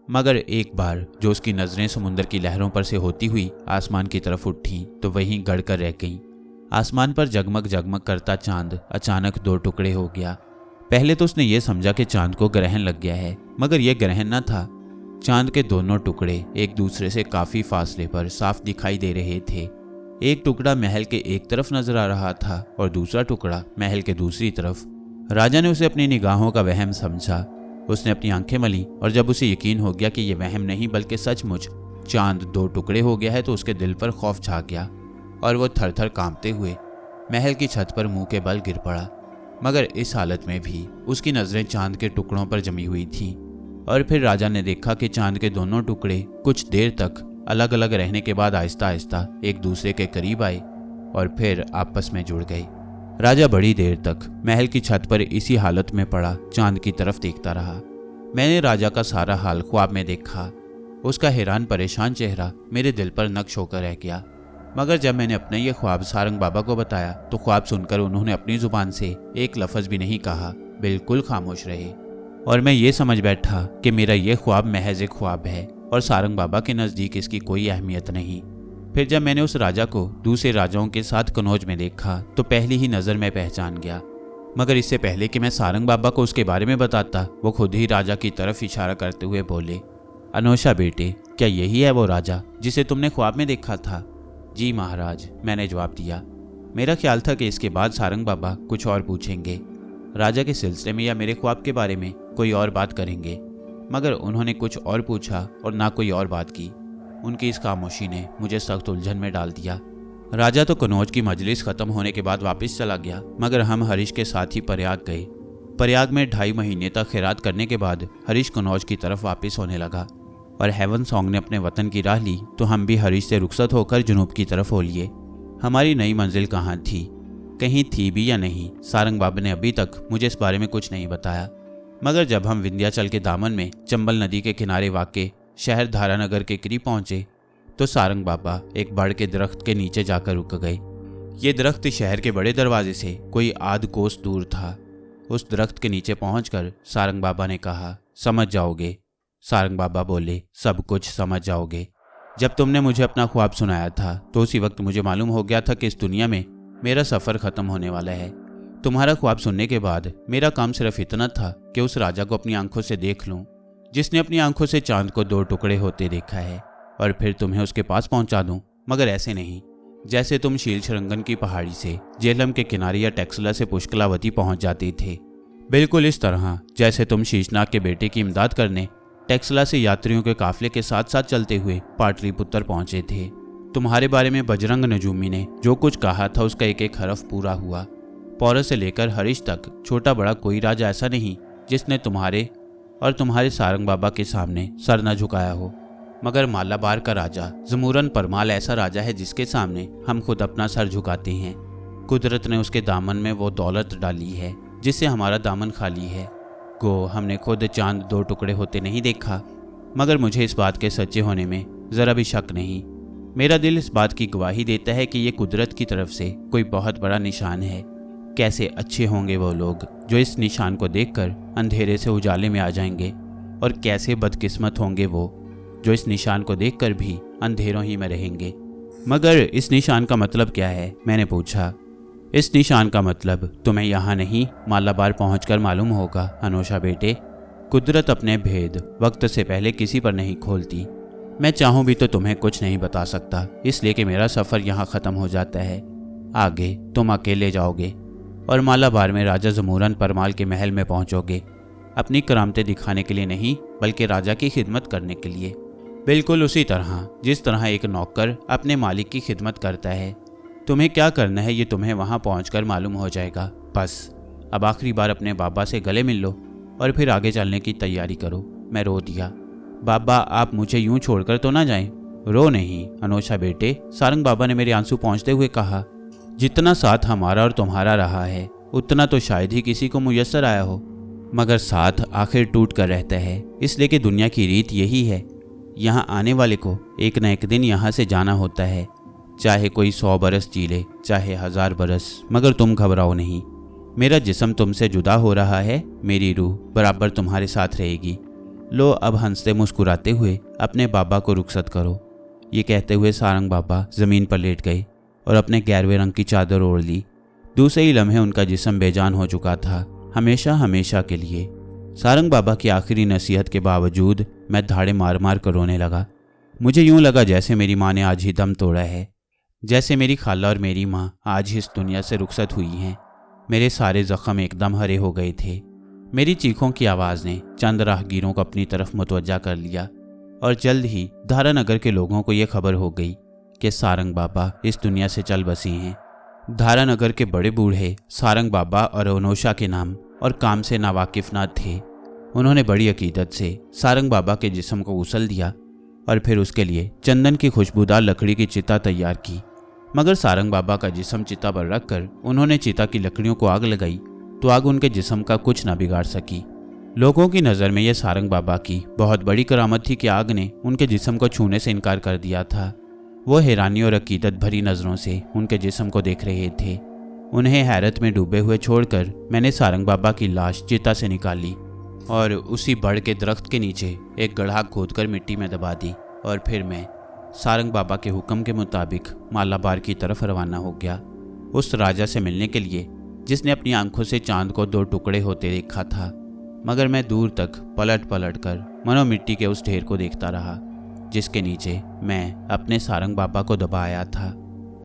मगर एक बार जो उसकी नजरें समुंदर की लहरों पर से होती हुई आसमान की तरफ उठी तो वहीं गड़कर रह गईं। आसमान पर जगमग जगमग करता चांद अचानक दो टुकड़े हो गया। पहले तो उसने ये समझा कि चांद को ग्रहण लग गया है, मगर यह ग्रहण न था। चांद के दोनों टुकड़े एक दूसरे से काफी फासले पर साफ दिखाई दे रहे थे। एक टुकड़ा महल के एक तरफ नजर आ रहा था और दूसरा टुकड़ा महल के दूसरी तरफ। राजा ने उसे अपनी निगाहों का वहम समझा। उसने अपनी आंखें मली और जब उसे यकीन हो गया कि यह वहम नहीं बल्कि सचमुच चांद दो टुकड़े हो गया है तो उसके दिल पर खौफ छा गया और वो थर थर कांपते हुए महल की छत पर मुंह के बल गिर पड़ा। मगर इस हालत में भी उसकी नजरें चांद के टुकड़ों पर जमी हुई थीं। और फिर राजा ने देखा कि चांद के दोनों टुकड़े कुछ देर तक अलग अलग रहने के बाद आहिस्ता आहिस्ता एक दूसरे के करीब आए और फिर आपस में जुड़ गए। राजा बड़ी देर तक महल की छत पर इसी हालत में पड़ा चांद की तरफ देखता रहा। मैंने राजा का सारा हाल ख्वाब में देखा। उसका हैरान परेशान चेहरा मेरे दिल पर नक्श होकर रह गया। मगर जब मैंने अपना ये ख्वाब सारंग बाबा को बताया तो ख्वाब सुनकर उन्होंने अपनी जुबान से एक लफ्ज भी नहीं कहा, बिल्कुल खामोश रहे। और मैं ये समझ बैठा कि मेरा ये ख्वाब महज एक ख्वाब है और सारंग बाबा के नज़दीक इसकी कोई अहमियत नहीं। फिर जब मैंने उस राजा को दूसरे राजाओं के साथ कनौज में देखा तो पहली ही नज़र में पहचान गया। मगर इससे पहले कि मैं सारंग बाबा को उसके बारे में बताता, वो खुद ही राजा की तरफ इशारा करते हुए बोले, अनोशा बेटे, क्या यही है वो राजा जिसे तुमने ख्वाब में देखा था? जी महाराज, मैंने जवाब दिया। मेरा ख्याल था कि इसके बाद सारंग बाबा कुछ और पूछेंगे, राजा के सिलसिले में या मेरे ख्वाब के बारे में कोई और बात करेंगे। मगर उन्होंने कुछ और पूछा और ना कोई और बात की। उनकी इस खामोशी ने मुझे सख्त उलझन में डाल दिया। राजा तो कनौज की मजलिस खत्म होने के बाद वापस चला गया, मगर हम हरीश के साथ ही प्रयाग गए। प्रयाग में 2.5 महीने तक खैरात करने के बाद हरीश कनौज की तरफ वापस होने लगा और हेवन सॉन्ग ने अपने वतन की राह ली तो हम भी हरीश से रुखसत होकर जुनूब की तरफ हो लिए। हमारी नई मंजिल कहाँ थी, कहीं थी भी या नहीं, सारंग बाबा ने अभी तक मुझे इस बारे में कुछ नहीं बताया। मगर जब हम विंध्याचल के दामन में चंबल नदी के किनारे वाक़े शहर धारानगर के करीब पहुंचे तो सारंग बाबा एक बड़ के दरख्त के नीचे जाकर रुक गए। ये दरख्त शहर के बड़े दरवाजे से कोई आध कोस दूर था। उस दरख्त के नीचे पहुंचकर सारंग बाबा ने कहा, समझ जाओगे। सारंग बाबा बोले, सब कुछ समझ जाओगे। जब तुमने मुझे अपना ख्वाब सुनाया था तो उसी वक्त मुझे मालूम हो गया था कि इस दुनिया में मेरा सफ़र ख़त्म होने वाला है। तुम्हारा ख्वाब सुनने के बाद मेरा काम सिर्फ इतना था कि उस राजा को अपनी आंखों से देख लूं जिसने अपनी आंखों से चांद को 2 टुकड़े होते देखा है, और फिर तुम्हें उसके पास पहुंचा दूं। मगर ऐसे नहीं जैसे तुम शीलशरंगन की पहाड़ी से जेहलम के किनारे या टैक्सला से पुष्कलावती पहुंच जाते थे। बिल्कुल इस तरह जैसे तुम शीशनाग के बेटे की इमदाद करने टैक्सला से यात्रियों के काफिले के साथ साथ चलते हुए पाटलिपुत्र पहुंचे थे। तुम्हारे बारे में बजरंग नजूमी ने जो कुछ कहा था उसका एक एक हरफ पूरा हुआ। पौरव से लेकर हरीश तक छोटा बड़ा कोई राजा ऐसा नहीं जिसने तुम्हारे और तुम्हारे सारंग बाबा के सामने सर न झुकाया हो। मगर मालाबार का राजा जमूरन परमाल ऐसा राजा है जिसके सामने हम खुद अपना सर झुकाते हैं। कुदरत ने उसके दामन में वो दौलत डाली है जिससे हमारा दामन खाली है। गो हमने खुद चांद 2 टुकड़े होते नहीं देखा, मगर मुझे इस बात के सच्चे होने में ज़रा भी शक नहीं। मेरा दिल इस बात की गवाही देता है कि ये कुदरत की तरफ से कोई बहुत बड़ा निशान है। कैसे अच्छे होंगे वो लोग जो इस निशान को देखकर अंधेरे से उजाले में आ जाएंगे, और कैसे बदकिस्मत होंगे वो जो इस निशान को देखकर भी अंधेरों ही में रहेंगे। मगर इस निशान का मतलब क्या है, मैंने पूछा। इस निशान का मतलब तुम्हें यहाँ नहीं मालाबार पहुंचकर मालूम होगा अनोशा बेटे। कुदरत अपने भेद वक्त से पहले किसी पर नहीं खोलती। मैं चाहूँ भी तो तुम्हें कुछ नहीं बता सकता, इसलिए कि मेरा सफ़र यहाँ ख़त्म हो जाता है। आगे तुम अकेले जाओगे और मालाबार में राजा जमूरन परमाल के महल में पहुँचोगे, अपनी करामतें दिखाने के लिए नहीं बल्कि राजा की खिदमत करने के लिए। बिल्कुल उसी तरह जिस तरह एक नौकर अपने मालिक की खिदमत करता है। तुम्हें क्या करना है ये तुम्हें वहाँ पहुँचकर मालूम हो जाएगा। बस अब आखिरी बार अपने बाबा से गले मिल लो और फिर आगे चलने की तैयारी करो। मैं रो दिया। बाबा आप मुझे यूं छोड़कर तो ना जाएं। रो नहीं अनोशा बेटे, सारंग बाबा ने मेरे आंसू पहुँचते हुए कहा। जितना साथ हमारा और तुम्हारा रहा है उतना तो शायद ही किसी को मुयस्सर आया हो, मगर साथ आखिर टूट कर रहता है, इसलिए कि दुनिया की रीत यही है। यहाँ आने वाले को एक न एक दिन यहाँ से जाना होता है, चाहे कोई 100 बरस जी ले, चाहे 1000 बरस, मगर तुम घबराओ नहीं। मेरा जिस्म तुमसे जुदा हो रहा है, मेरी रूह बराबर तुम्हारे साथ रहेगी। लो अब हंसते मुस्कुराते हुए अपने बाबा को रुखसत करो। ये कहते हुए सारंग बाबा ज़मीन पर लेट गए और अपने गहरे रंग की चादर ओढ़ ली। दूसरे ही लम्हे उनका जिस्म बेजान हो चुका था, हमेशा हमेशा के लिए। सारंग बाबा की आखिरी नसीहत के बावजूद मैं धाड़े मार मार कर रोने लगा। मुझे यूं लगा जैसे मेरी माँ ने आज ही दम तोड़ा है, जैसे मेरी खाला और मेरी माँ आज ही इस दुनिया से रुखसत हुई हैं। मेरे सारे जख्म एकदम हरे हो गए थे। मेरी चीखों की आवाज़ ने चंद राहगीरों को अपनी तरफ मुतवज्जा कर लिया और जल्द ही धारानगर के लोगों को यह खबर हो गई कि सारंग बाबा इस दुनिया से चल बसे हैं। धारानगर के बड़े बूढ़े सारंग बाबा और अनोशा के नाम और काम से नावाकिफ न थे। उन्होंने बड़ी अकीदत से सारंग बाबा के जिस्म को उसल दिया और फिर उसके लिए चंदन की खुशबूदार लकड़ी की चिता तैयार की। मगर सारंग बाबा का जिस्म चिता पर रखकर उन्होंने चिता की लकड़ियों को आग लगाई तो आग उनके जिस्म का कुछ न बिगाड़ सकी। लोगों की नज़र में यह सारंग बाबा की बहुत बड़ी करामत थी कि आग ने उनके जिस्म को छूने से इनकार कर दिया था। वो हैरानी और अकीदत भरी नज़रों से उनके जिस्म को देख रहे थे। उन्हें हैरत में डूबे हुए छोड़कर मैंने सारंग बाबा की लाश चिता से निकाली और उसी बड़ के दरख्त के नीचे एक गड्ढा खोदकर मिट्टी में दबा दी और फिर मैं सारंग बाबा के हुक्म के मुताबिक मालाबार की तरफ रवाना हो गया, उस राजा से मिलने के लिए जिसने अपनी आंखों से चांद को 2 टुकड़े होते देखा था। मगर मैं दूर तक पलट पलट कर मनो मिट्टी के उस ढेर को देखता रहा जिसके नीचे मैं अपने सारंग बाबा को दबाया था।